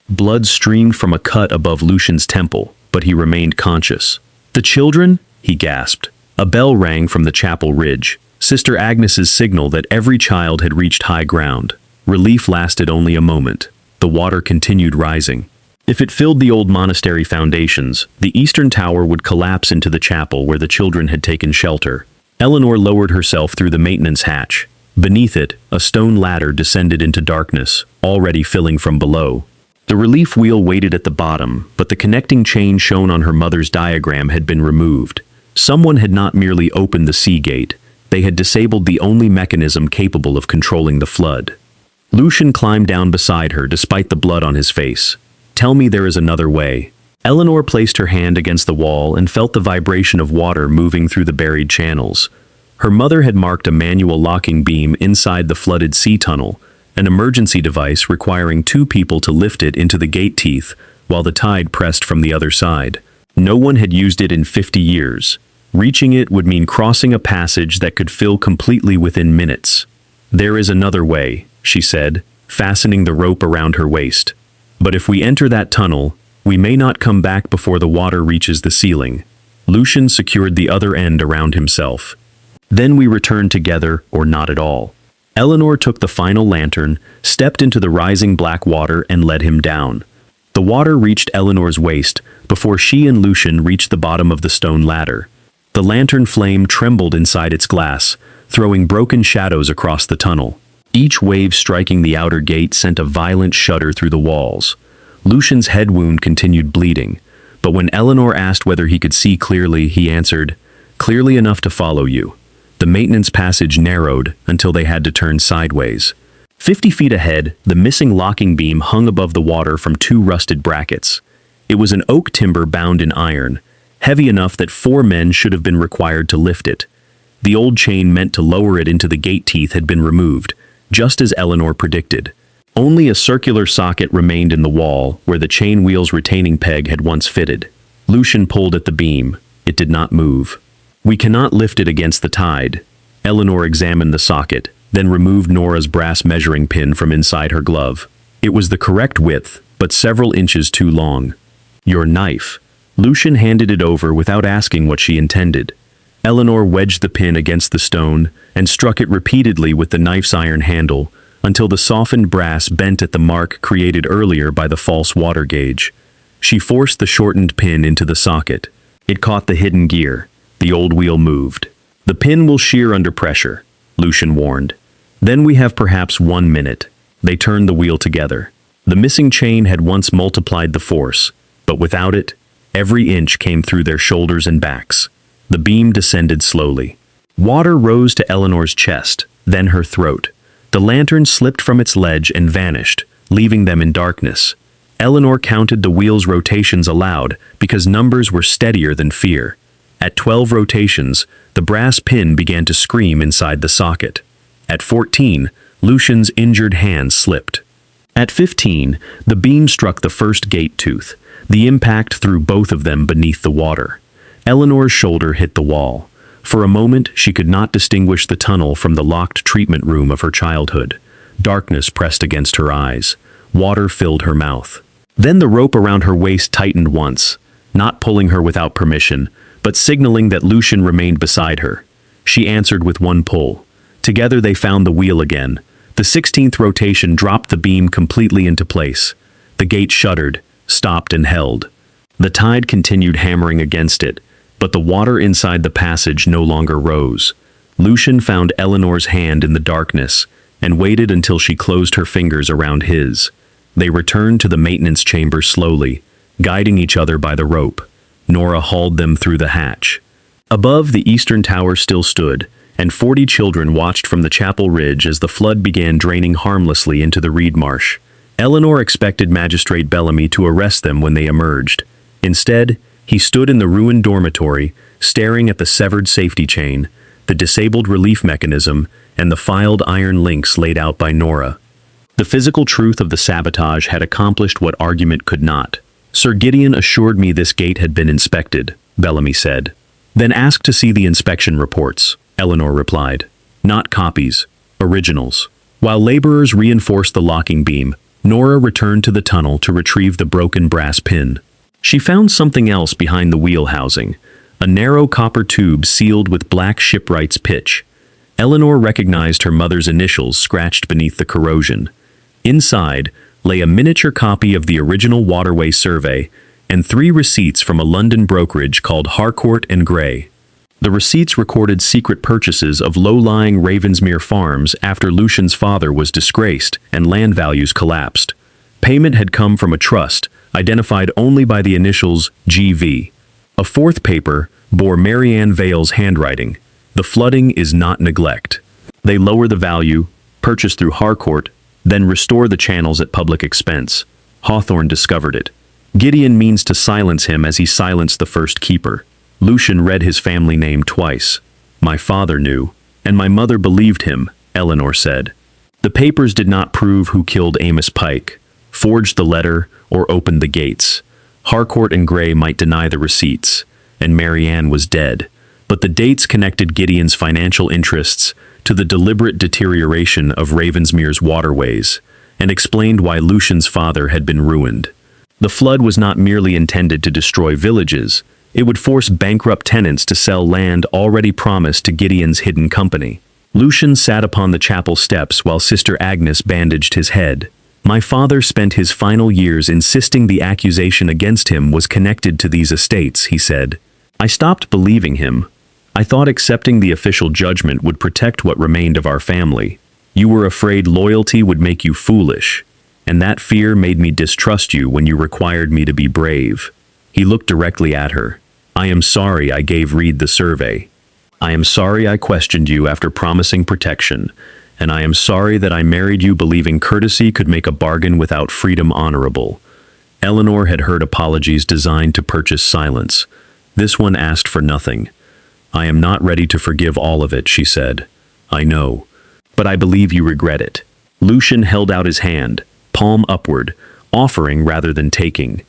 Blood streamed from a cut above Lucian's temple, but he remained conscious. "The children?" he gasped. A bell rang from the chapel ridge. Sister Agnes's signal that every child had reached high ground. Relief lasted only a moment. The water continued rising. If it filled the old monastery foundations, the eastern tower would collapse into the chapel where the children had taken shelter. Eleanor lowered herself through the maintenance hatch. Beneath it, a stone ladder descended into darkness, already filling from below. The relief wheel waited at the bottom, but the connecting chain shown on her mother's diagram had been removed. Someone had not merely opened the sea gate, they had disabled the only mechanism capable of controlling the flood. Lucian climbed down beside her despite the blood on his face. "Tell me there is another way." Eleanor placed her hand against the wall and felt the vibration of water moving through the buried channels. Her mother had marked a manual locking beam inside the flooded sea tunnel, an emergency device requiring 2 people to lift it into the gate teeth while the tide pressed from the other side. No one had used it in 50 years. Reaching it would mean crossing a passage that could fill completely within minutes. "There is another way," she said, fastening the rope around her waist. "But if we enter that tunnel, we may not come back before the water reaches the ceiling." Lucian secured the other end around himself. "Then we return together or not at all." Eleanor took the final lantern, stepped into the rising black water and led him down. The water reached Eleanor's waist before she and Lucian reached the bottom of the stone ladder. The lantern flame trembled inside its glass, throwing broken shadows across the tunnel. Each wave striking the outer gate sent a violent shudder through the walls. Lucian's head wound continued bleeding, but when Eleanor asked whether he could see clearly, he answered, "Clearly enough to follow you." The maintenance passage narrowed until they had to turn sideways. 50 feet ahead, the missing locking beam hung above the water from 2 rusted brackets. It was an oak timber bound in iron, heavy enough that 4 men should have been required to lift it. The old chain meant to lower it into the gate teeth had been removed, just as Eleanor predicted. Only a circular socket remained in the wall where the chain wheel's retaining peg had once fitted. Lucian pulled at the beam. It did not move. "We cannot lift it against the tide." Eleanor examined the socket, then removed Nora's brass measuring pin from inside her glove. It was the correct width, but several inches too long. "Your knife." Lucian handed it over without asking what she intended. Eleanor wedged the pin against the stone and struck it repeatedly with the knife's iron handle until the softened brass bent at the mark created earlier by the false water gauge. She forced the shortened pin into the socket. It caught the hidden gear. The old wheel moved. "The pin will shear under pressure," Lucian warned. "Then we have perhaps 1 minute." They turned the wheel together. The missing chain had once multiplied the force, but without it, every inch came through their shoulders and backs. The beam descended slowly. Water rose to Eleanor's chest, then her throat. The lantern slipped from its ledge and vanished, leaving them in darkness. Eleanor counted the wheel's rotations aloud because numbers were steadier than fear. At 12 rotations, the brass pin began to scream inside the socket. At 14, Lucian's injured hand slipped. At 15, the beam struck the first gate tooth. The impact threw both of them beneath the water. Eleanor's shoulder hit the wall. For a moment, she could not distinguish the tunnel from the locked treatment room of her childhood. Darkness pressed against her eyes. Water filled her mouth. Then the rope around her waist tightened once, not pulling her without permission, but signaling that Lucian remained beside her. She answered with one pull. Together they found the wheel again. The 16th rotation dropped the beam completely into place. The gate shuddered, stopped and held. The tide continued hammering against it, but the water inside the passage no longer rose. Lucian found Eleanor's hand in the darkness and waited until she closed her fingers around his. They returned to the maintenance chamber slowly, guiding each other by the rope. Nora hauled them through the hatch. Above, the eastern tower still stood, and 40 children watched from the chapel ridge as the flood began draining harmlessly into the reed marsh. Eleanor expected Magistrate Bellamy to arrest them when they emerged. Instead, he stood in the ruined dormitory, staring at the severed safety chain, the disabled relief mechanism, and the filed iron links laid out by Nora. The physical truth of the sabotage had accomplished what argument could not. "Sir Gideon assured me this gate had been inspected," Bellamy said. "Then ask to see the inspection reports," Eleanor replied. "Not copies, originals." While laborers reinforced the locking beam, Nora returned to the tunnel to retrieve the broken brass pin. She found something else behind the wheel housing, a narrow copper tube sealed with black shipwright's pitch. Eleanor recognized her mother's initials scratched beneath the corrosion. Inside lay a miniature copy of the original waterway survey and 3 receipts from a London brokerage called Harcourt and Gray. The receipts recorded secret purchases of low-lying Ravensmere farms after Lucian's father was disgraced and land values collapsed. Payment had come from a trust, identified only by the initials GV. A 4th paper bore Marianne Vale's handwriting. "The flooding is not neglect. They lower the value, purchase through Harcourt, then restore the channels at public expense. Hawthorne discovered it. Gideon means to silence him as he silenced the first keeper." Lucian read his family name twice. "My father knew, and my mother believed him," Eleanor said. The papers did not prove who killed Amos Pike, forged the letter, or opened the gates. Harcourt and Gray might deny the receipts, and Marianne was dead, but the dates connected Gideon's financial interests to the deliberate deterioration of Ravensmere's waterways, and explained why Lucian's father had been ruined. The flood was not merely intended to destroy villages, it would force bankrupt tenants to sell land already promised to Gideon's hidden company. Lucian sat upon the chapel steps while Sister Agnes bandaged his head. "My father spent his final years insisting the accusation against him was connected to these estates," he said. "I stopped believing him. I thought accepting the official judgment would protect what remained of our family. You were afraid loyalty would make you foolish, and that fear made me distrust you when you required me to be brave." He looked directly at her. "I am sorry I gave Reed the survey." I am sorry I questioned you after promising protection, and I am sorry that I married you believing courtesy could make a bargain without freedom honorable. Eleanor had heard apologies designed to purchase silence. This one asked for nothing. I am not ready to forgive all of it, she said. I know, but I believe you regret it. Lucian held out his hand, palm upward, offering rather than taking.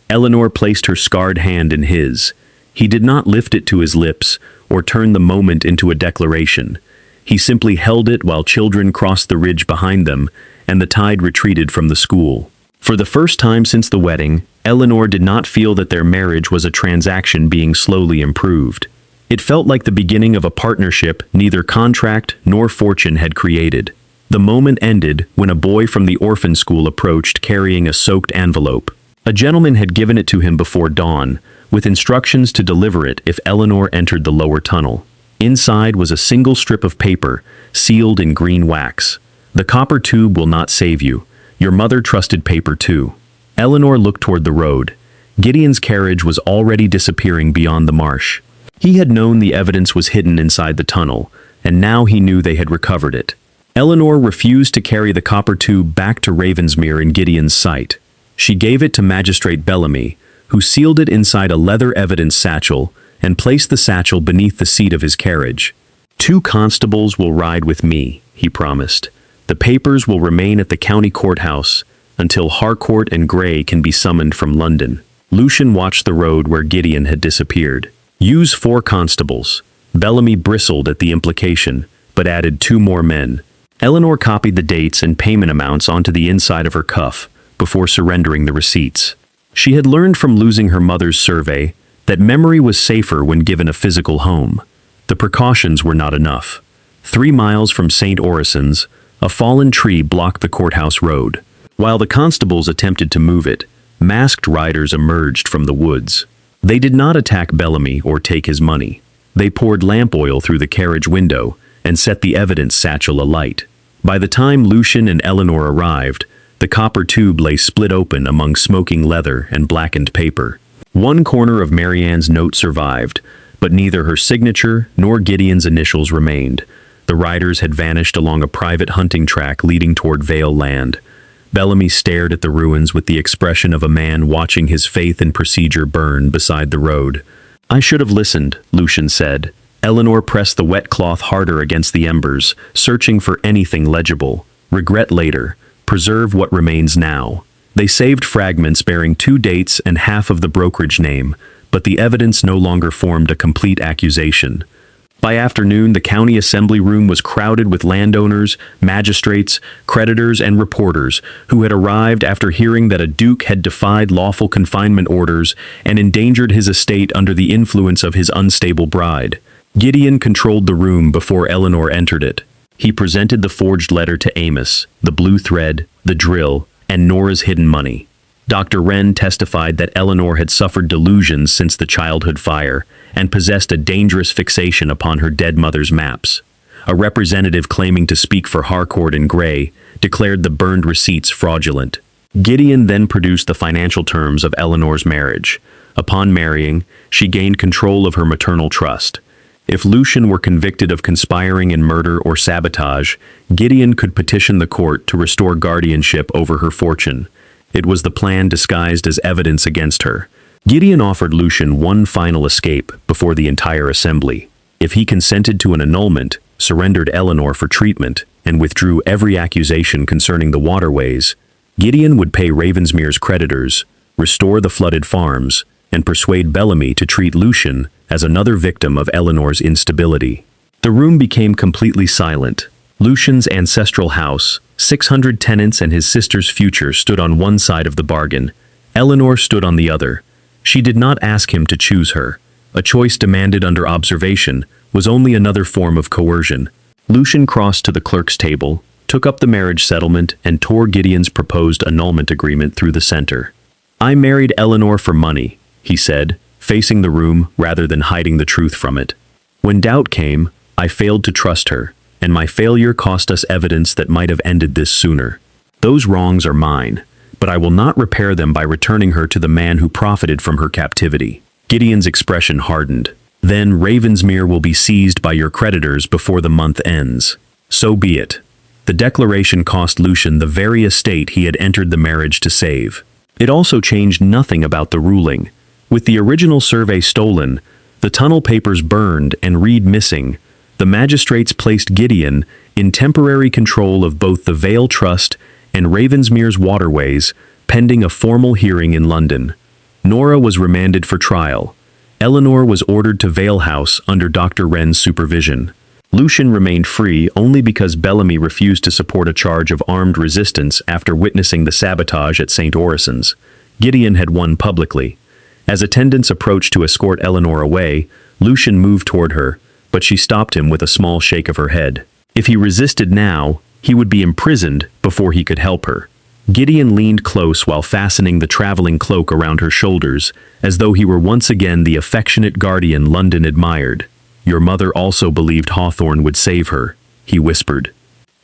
Eleanor placed her scarred hand in his. He did not lift it to his lips or turn the moment into a declaration. He simply held it while children crossed the ridge behind them and the tide retreated from the school. For the first time since the wedding, Eleanor did not feel that their marriage was a transaction being slowly improved. It felt like the beginning of a partnership neither contract nor fortune had created. The moment ended when a boy from the orphan school approached carrying a soaked envelope. A gentleman had given it to him before dawn, with instructions to deliver it if Eleanor entered the lower tunnel. Inside was a single strip of paper, sealed in green wax. The copper tube will not save you. Your mother trusted paper too. Eleanor looked toward the road. Gideon's carriage was already disappearing beyond the marsh. He had known the evidence was hidden inside the tunnel, and now he knew they had recovered it. Eleanor refused to carry the copper tube back to Ravensmere in Gideon's sight. She gave it to Magistrate Bellamy, who sealed it inside a leather evidence satchel and placed the satchel beneath the seat of his carriage. 2 constables will ride with me, he promised. The papers will remain at the county courthouse until Harcourt and Gray can be summoned from London. Lucian watched the road where Gideon had disappeared. Use 4 constables. Bellamy bristled at the implication, but added 2 more men. Eleanor copied the dates and payment amounts onto the inside of her cuff before surrendering the receipts. She had learned from losing her mother's survey that memory was safer when given a physical home. The precautions were not enough. 3 miles from St. Orison's, a fallen tree blocked the courthouse road. While the constables attempted to move it, masked riders emerged from the woods. They did not attack Bellamy or take his money. They poured lamp oil through the carriage window and set the evidence satchel alight. By the time Lucian and Eleanor arrived, the copper tube lay split open among smoking leather and blackened paper. One corner of Marianne's note survived, but neither her signature nor Gideon's initials remained. The riders had vanished along a private hunting track leading toward Vale Land. Bellamy stared at the ruins with the expression of a man watching his faith and procedure burn beside the road. I should have listened, Lucian said. Eleanor pressed the wet cloth harder against the embers, searching for anything legible. Regret later. Preserve what remains now. They saved fragments bearing 2 dates and half of the brokerage name, but the evidence no longer formed a complete accusation. By afternoon, the county assembly room was crowded with landowners, magistrates, creditors, and reporters who had arrived after hearing that a duke had defied lawful confinement orders and endangered his estate under the influence of his unstable bride. Gideon controlled the room before Eleanor entered it. He presented the forged letter to Amos, the blue thread, the drill, and Nora's hidden money. Dr. Wren testified that Eleanor had suffered delusions since the childhood fire and possessed a dangerous fixation upon her dead mother's maps. A representative claiming to speak for Harcourt and Gray declared the burned receipts fraudulent. Gideon then produced the financial terms of Eleanor's marriage. Upon marrying, she gained control of her maternal trust. If Lucian were convicted of conspiring in murder or sabotage, Gideon could petition the court to restore guardianship over her fortune. It was the plan disguised as evidence against her. Gideon offered Lucian one final escape before the entire assembly. If he consented to an annulment, surrendered Eleanor for treatment, and withdrew every accusation concerning the waterways, Gideon would pay Ravensmere's creditors, restore the flooded farms, and persuade Bellamy to treat Lucian as another victim of Eleanor's instability. The room became completely silent. Lucian's ancestral house, 600 tenants, and his sister's future stood on one side of the bargain. Eleanor stood on the other. She did not ask him to choose her. A choice demanded under observation was only another form of coercion. Lucian crossed to the clerk's table, took up the marriage settlement, and tore Gideon's proposed annulment agreement through the center. I married Eleanor for money, he said, facing the room rather than hiding the truth from it. When doubt came, I failed to trust her, and my failure cost us evidence that might have ended this sooner. Those wrongs are mine, but I will not repair them by returning her to the man who profited from her captivity. Gideon's expression hardened. Then Ravensmere will be seized by your creditors before the month ends. So be it. The declaration cost Lucian the very estate he had entered the marriage to save. It also changed nothing about the ruling. With the original survey stolen, the tunnel papers burned and Reed missing, the magistrates placed Gideon in temporary control of both the Vale Trust and Ravensmere's waterways, pending a formal hearing in London. Nora was remanded for trial. Eleanor was ordered to Vale House under Dr. Wren's supervision. Lucian remained free only because Bellamy refused to support a charge of armed resistance after witnessing the sabotage at St. Orison's. Gideon had won publicly. As attendants approached to escort Eleanor away, Lucian moved toward her, but she stopped him with a small shake of her head. If he resisted now, he would be imprisoned before he could help her. Gideon leaned close while fastening the traveling cloak around her shoulders, as though he were once again the affectionate guardian London admired. Your mother also believed Hawthorne would save her, he whispered.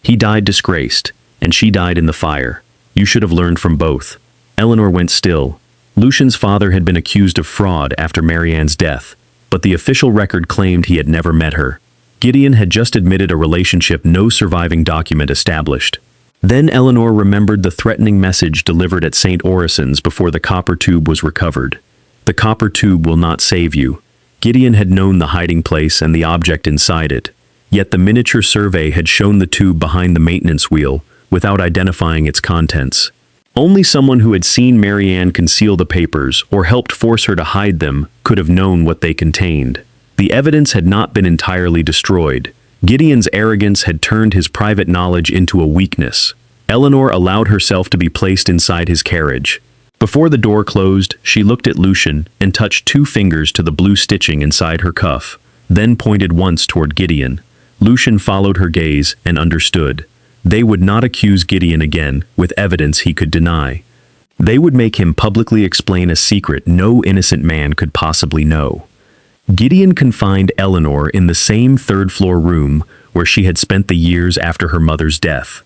He died disgraced, and she died in the fire. You should have learned from both. Eleanor went still. Lucian's father had been accused of fraud after Marianne's death, but the official record claimed he had never met her. Gideon had just admitted a relationship no surviving document established. Then Eleanor remembered the threatening message delivered at St. Orison's before the copper tube was recovered. The copper tube will not save you. Gideon had known the hiding place and the object inside it, yet the miniature survey had shown the tube behind the maintenance wheel, without identifying its contents. Only someone who had seen Marianne conceal the papers or helped force her to hide them could have known what they contained. The evidence had not been entirely destroyed. Gideon's arrogance had turned his private knowledge into a weakness. Eleanor allowed herself to be placed inside his carriage. Before the door closed, she looked at Lucian and touched 2 fingers to the blue stitching inside her cuff, then pointed once toward Gideon. Lucian followed her gaze and understood. They would not accuse Gideon again with evidence he could deny. They would make him publicly explain a secret no innocent man could possibly know. Gideon confined Eleanor in the same third-floor room where she had spent the years after her mother's death.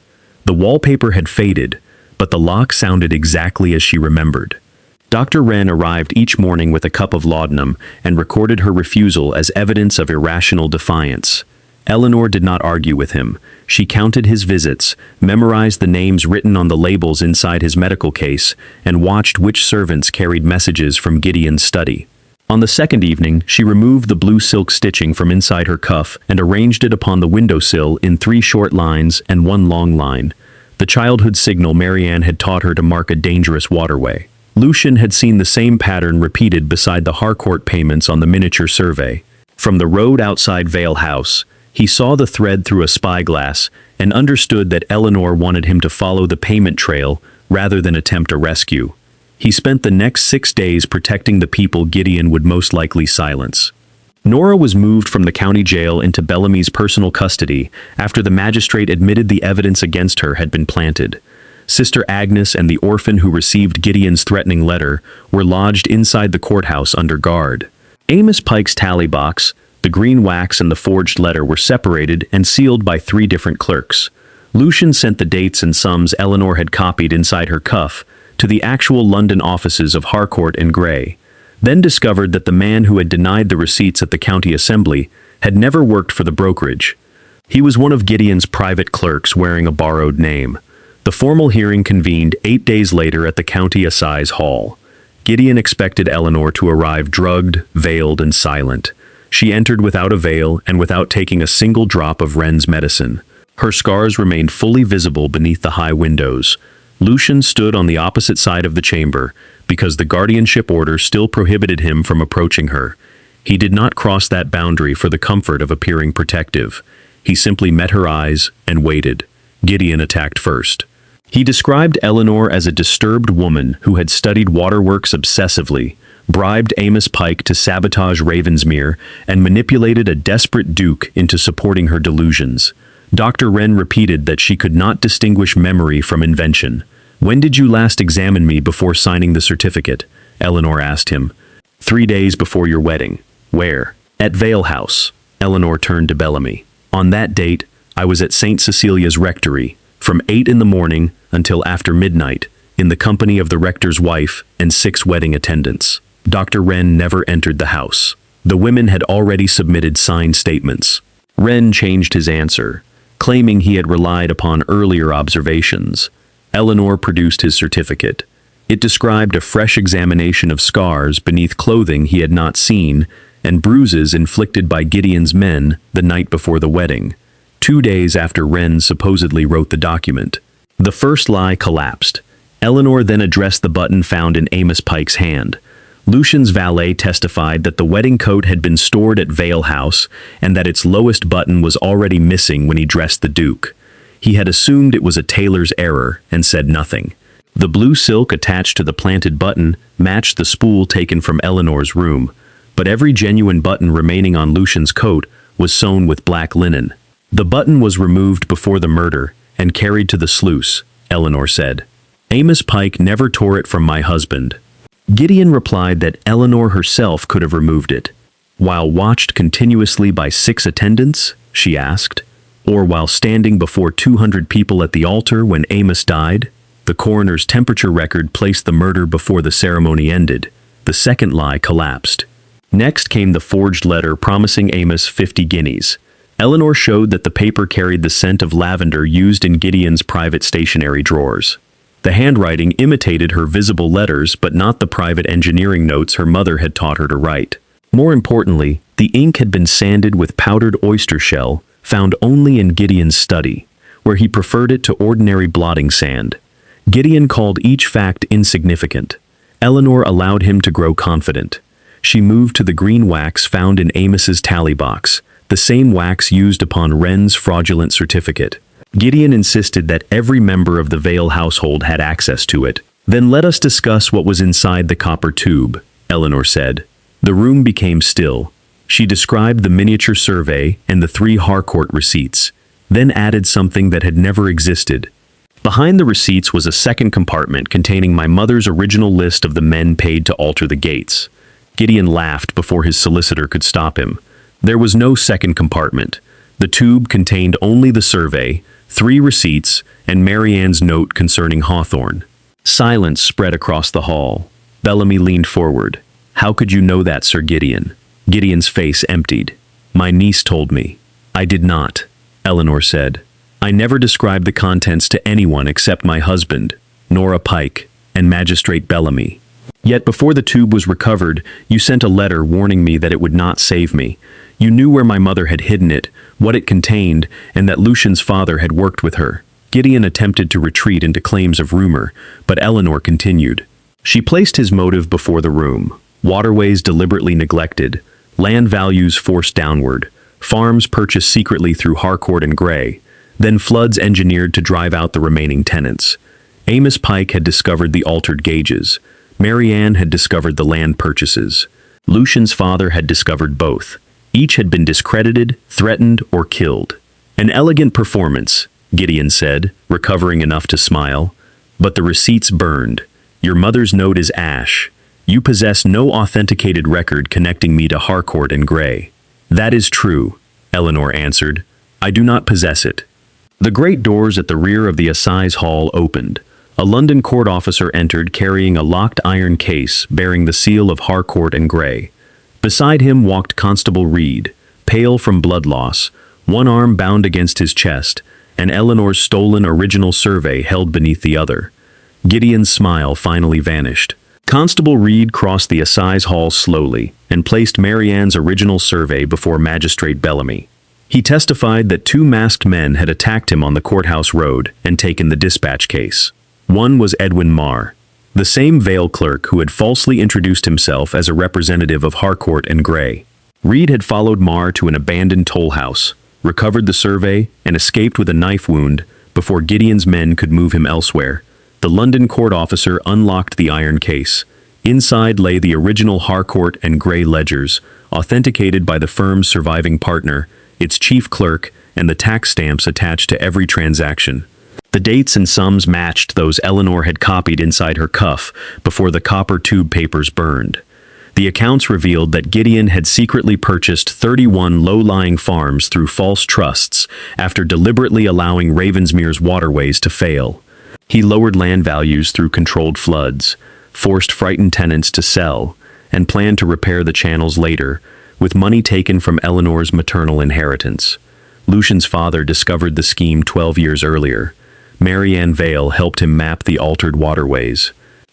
The wallpaper had faded, but the lock sounded exactly as she remembered. Dr. Wren arrived each morning with a cup of laudanum and recorded her refusal as evidence of irrational defiance. Eleanor did not argue with him. She counted his visits, memorized the names written on the labels inside his medical case, and watched which servants carried messages from Gideon's study. On the second evening, she removed the blue silk stitching from inside her cuff and arranged it upon the windowsill in 3 short lines and 1 long line. The childhood signal Marianne had taught her to mark a dangerous waterway. Lucian had seen the same pattern repeated beside the Harcourt payments on the miniature survey. From the road outside Vale House, he saw the thread through a spyglass and understood that Eleanor wanted him to follow the payment trail rather than attempt a rescue. He spent the next 6 days protecting the people Gideon would most likely silence. Nora was moved from the county jail into Bellamy's personal custody after the magistrate admitted the evidence against her had been planted. Sister Agnes and the orphan who received Gideon's threatening letter were lodged inside the courthouse under guard. Amos Pike's tally box, the green wax and the forged letter were separated and sealed by 3 different clerks. Lucian sent the dates and sums Eleanor had copied inside her cuff to the actual London offices of Harcourt and Gray, then discovered that the man who had denied the receipts at the county assembly had never worked for the brokerage. He was one of Gideon's private clerks wearing a borrowed name. The formal hearing convened 8 days later at the county assize hall. Gideon expected Eleanor to arrive drugged, veiled, and silent. She entered without a veil and without taking a single drop of Wren's medicine. Her scars remained fully visible beneath the high windows. Lucian stood on the opposite side of the chamber, because the guardianship order still prohibited him from approaching her. He did not cross that boundary for the comfort of appearing protective. He simply met her eyes and waited. Gideon attacked first. He described Eleanor as a disturbed woman who had studied waterworks obsessively, bribed Amos Pike to sabotage Ravensmere, and manipulated a desperate Duke into supporting her delusions. Dr. Wren repeated that she could not distinguish memory from invention. "When did you last examine me before signing the certificate?" Eleanor asked him. 3 days before your wedding." "Where?" "At Vale House." Eleanor turned to Bellamy. "On that date, I was at St. Cecilia's rectory, from 8 in the morning until after midnight, in the company of the rector's wife and 6 wedding attendants. Dr. Wren never entered the house." The women had already submitted signed statements. Wren changed his answer, claiming he had relied upon earlier observations. Eleanor produced his certificate. It described a fresh examination of scars beneath clothing he had not seen and bruises inflicted by Gideon's men the night before the wedding, 2 days after Wren supposedly wrote the document. The first lie collapsed. Eleanor then addressed the button found in Amos Pike's hand. Lucian's valet testified that the wedding coat had been stored at Vale House and that its lowest button was already missing when he dressed the Duke. He had assumed it was a tailor's error and said nothing. The blue silk attached to the planted button matched the spool taken from Eleanor's room, but every genuine button remaining on Lucian's coat was sewn with black linen. The button was removed before the murder and carried to the sluice, Eleanor said. Amos Pike never tore it from my husband. Gideon replied that Eleanor herself could have removed it. While watched continuously by 6 attendants, she asked, or while standing before 200 people at the altar when Amos died? The coroner's temperature record placed the murder before the ceremony ended. The second lie collapsed. Next came the forged letter promising Amos 50 guineas. Eleanor showed that the paper carried the scent of lavender used in Gideon's private stationery drawers. The handwriting imitated her visible letters, but not the private engineering notes her mother had taught her to write. More importantly, the ink had been sanded with powdered oyster shell, found only in Gideon's study, where he preferred it to ordinary blotting sand. Gideon called each fact insignificant. Eleanor allowed him to grow confident. She moved to the green wax found in Amos's tally box, the same wax used upon Wren's fraudulent certificate. Gideon insisted that every member of the Vale household had access to it. Then let us discuss what was inside the copper tube, Eleanor said. The room became still. She described the miniature survey and the 3 Harcourt receipts, then added something that had never existed. Behind the receipts was a second compartment containing my mother's original list of the men paid to alter the gates. Gideon laughed before his solicitor could stop him. There was no second compartment. The tube contained only the survey, 3 receipts, and Marianne's note concerning Hawthorne. Silence spread across the hall. Bellamy leaned forward. How could you know that, Sir Gideon? Gideon's face emptied. My niece told me. I did not, Eleanor said. I never described the contents to anyone except my husband, Nora Pike, and Magistrate Bellamy. Yet before the tube was recovered, you sent a letter warning me that it would not save me. You knew where my mother had hidden it, what it contained, and that Lucian's father had worked with her. Gideon attempted to retreat into claims of rumor, but Eleanor continued. She placed his motive before the room. Waterways deliberately neglected, land values forced downward, farms purchased secretly through Harcourt and Gray, then floods engineered to drive out the remaining tenants. Amos Pike had discovered the altered gauges. Marianne had discovered the land purchases. Lucian's father had discovered both. Each had been discredited, threatened, or killed. An elegant performance, Gideon said, recovering enough to smile. But the receipts burned. Your mother's note is ash. You possess no authenticated record connecting me to Harcourt and Gray. That is true, Eleanor answered. I do not possess it. The great doors at the rear of the assize hall opened. A London court officer entered carrying a locked iron case bearing the seal of Harcourt and Gray. Beside him walked Constable Reed, pale from blood loss, one arm bound against his chest, and Eleanor's stolen original survey held beneath the other. Gideon's smile finally vanished. Constable Reed crossed the assize hall slowly and placed Marianne's original survey before Magistrate Bellamy. He testified that 2 masked men had attacked him on the courthouse road and taken the dispatch case. One was Edwin Marr, the same Vale clerk who had falsely introduced himself as a representative of Harcourt and Gray. Reed had followed Marr to an abandoned toll house, recovered the survey, and escaped with a knife wound before Gideon's men could move him elsewhere. The London court officer unlocked the iron case. Inside lay the original Harcourt and Gray ledgers, authenticated by the firm's surviving partner, its chief clerk, and the tax stamps attached to every transaction. The dates and sums matched those Eleanor had copied inside her cuff before the copper tube papers burned. The accounts revealed that Gideon had secretly purchased 31 low-lying farms through false trusts after deliberately allowing Ravensmere's waterways to fail. He lowered land values through controlled floods, forced frightened tenants to sell, and planned to repair the channels later, with money taken from Eleanor's maternal inheritance. Lucian's father discovered the scheme 12 years earlier. Marianne Vale helped him map the altered waterways.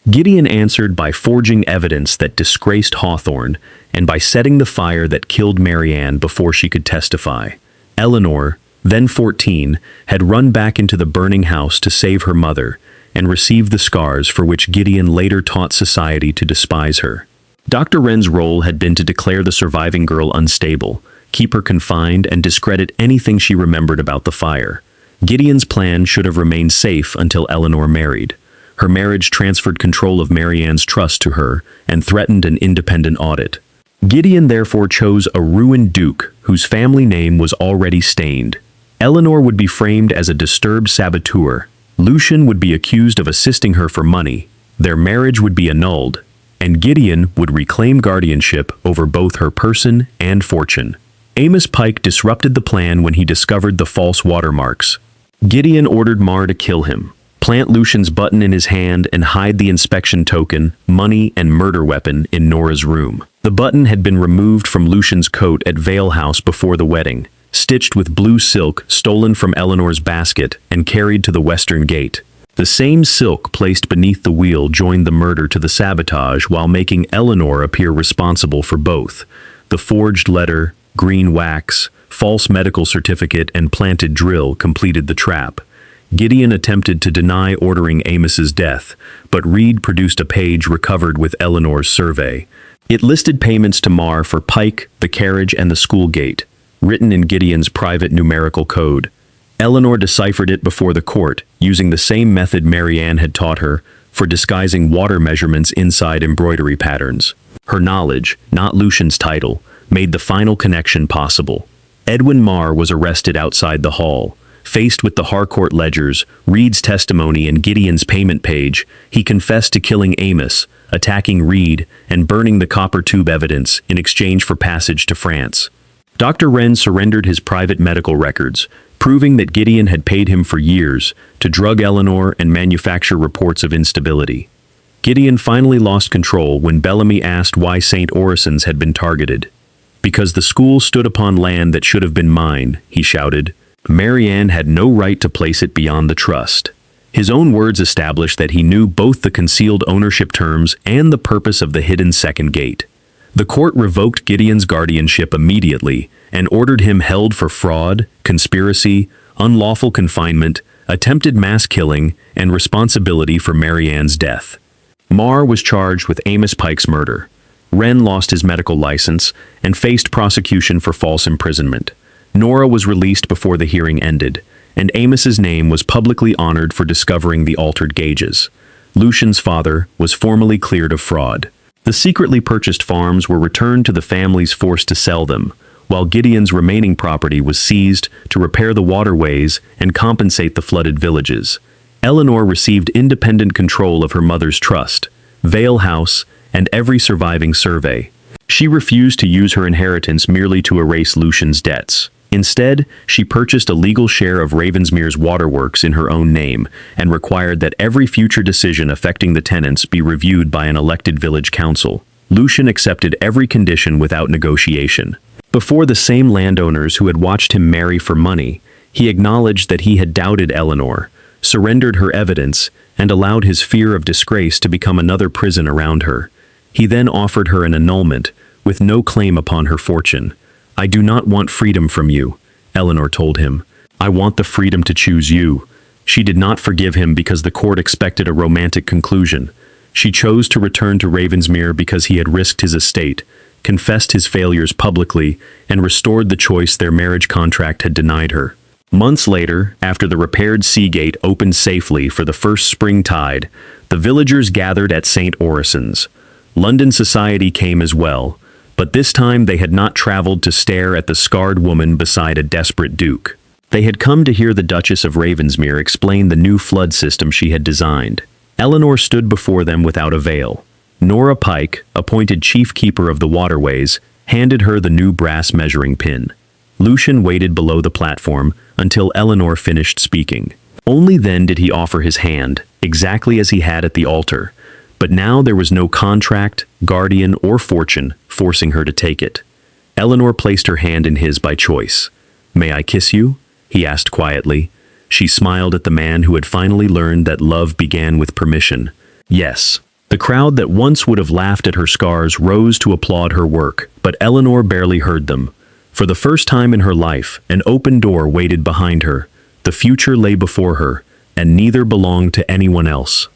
Gideon answered by forging evidence that disgraced Hawthorne and by setting the fire that killed Marianne before she could testify. Eleanor, then 14, had run back into the burning house to save her mother and received the scars for which Gideon later taught society to despise her. Dr. Wren's role had been to declare the surviving girl unstable, keep her confined, and discredit anything she remembered about the fire. Gideon's plan should have remained safe until Eleanor married. Her marriage transferred control of Marianne's trust to her and threatened an independent audit. Gideon therefore chose a ruined duke whose family name was already stained. Eleanor would be framed as a disturbed saboteur. Lucian would be accused of assisting her for money. Their marriage would be annulled, and Gideon would reclaim guardianship over both her person and fortune. Amos Pike disrupted the plan when he discovered the false watermarks. Gideon ordered Mar to kill him, plant Lucian's button in his hand, and hide the inspection token, money, and murder weapon in Nora's room. The button had been removed from Lucian's coat at Vale House before the wedding, stitched with blue silk stolen from Eleanor's basket and carried to the western gate. The same silk placed beneath the wheel joined the murder to the sabotage while making Eleanor appear responsible for both. The forged letter, green wax, false medical certificate, and planted drill completed the trap. Gideon attempted to deny ordering Amos's death, but Reed produced a page recovered with Eleanor's survey. It listed payments to Mar for Pike, the carriage, and the school gate, written in Gideon's private numerical code. Eleanor deciphered it before the court, using the same method Marianne had taught her for disguising water measurements inside embroidery patterns. Her knowledge, not Lucian's title, made the final connection possible. Edwin Marr was arrested outside the hall. Faced with the Harcourt ledgers, Reed's testimony, and Gideon's payment page, he confessed to killing Amos, attacking Reed, and burning the copper tube evidence in exchange for passage to France. Dr. Wren surrendered his private medical records, proving that Gideon had paid him for years to drug Eleanor and manufacture reports of instability. Gideon finally lost control when Bellamy asked why St. Orison's had been targeted. "Because the school stood upon land that should have been mine," he shouted. Marianne had no right to place it beyond the trust. His own words established that he knew both the concealed ownership terms and the purpose of the hidden second gate. The court revoked Gideon's guardianship immediately and ordered him held for fraud, conspiracy, unlawful confinement, attempted mass killing, and responsibility for Marianne's death. Marr was charged with Amos Pike's murder. Wren lost his medical license and faced prosecution for false imprisonment. Nora was released before the hearing ended, and Amos's name was publicly honored for discovering the altered gauges. Lucian's father was formally cleared of fraud. The secretly purchased farms were returned to the families forced to sell them, while Gideon's remaining property was seized to repair the waterways and compensate the flooded villages. Eleanor received independent control of her mother's trust, Vale House, and every surviving survey. She refused to use her inheritance merely to erase Lucian's debts. Instead, she purchased a legal share of Ravensmere's waterworks in her own name and required that every future decision affecting the tenants be reviewed by an elected village council. Lucian accepted every condition without negotiation. Before the same landowners who had watched him marry for money, he acknowledged that he had doubted Eleanor, surrendered her evidence, and allowed his fear of disgrace to become another prison around her. He then offered her an annulment, with no claim upon her fortune. "I do not want freedom from you," Eleanor told him. "I want the freedom to choose you." She did not forgive him because the court expected a romantic conclusion. She chose to return to Ravensmere because he had risked his estate, confessed his failures publicly, and restored the choice their marriage contract had denied her. Months later, after the repaired sea gate opened safely for the first spring tide, the villagers gathered at St. Orison's. London society came as well, but this time they had not traveled to stare at the scarred woman beside a desperate duke. They had come to hear the Duchess of Ravensmere explain the new flood system she had designed. Eleanor stood before them without a veil. Nora Pike, appointed chief keeper of the waterways, handed her the new brass measuring pin. Lucian waited below the platform until Eleanor finished speaking. Only then did he offer his hand, exactly as he had at the altar. But now there was no contract, guardian, or fortune forcing her to take it. Eleanor placed her hand in his by choice. "May I kiss you?" he asked quietly. She smiled at the man who had finally learned that love began with permission. Yes. The crowd that once would have laughed at her scars rose to applaud her work, but Eleanor barely heard them. For the first time in her life, an open door waited behind her. The future lay before her, and neither belonged to anyone else.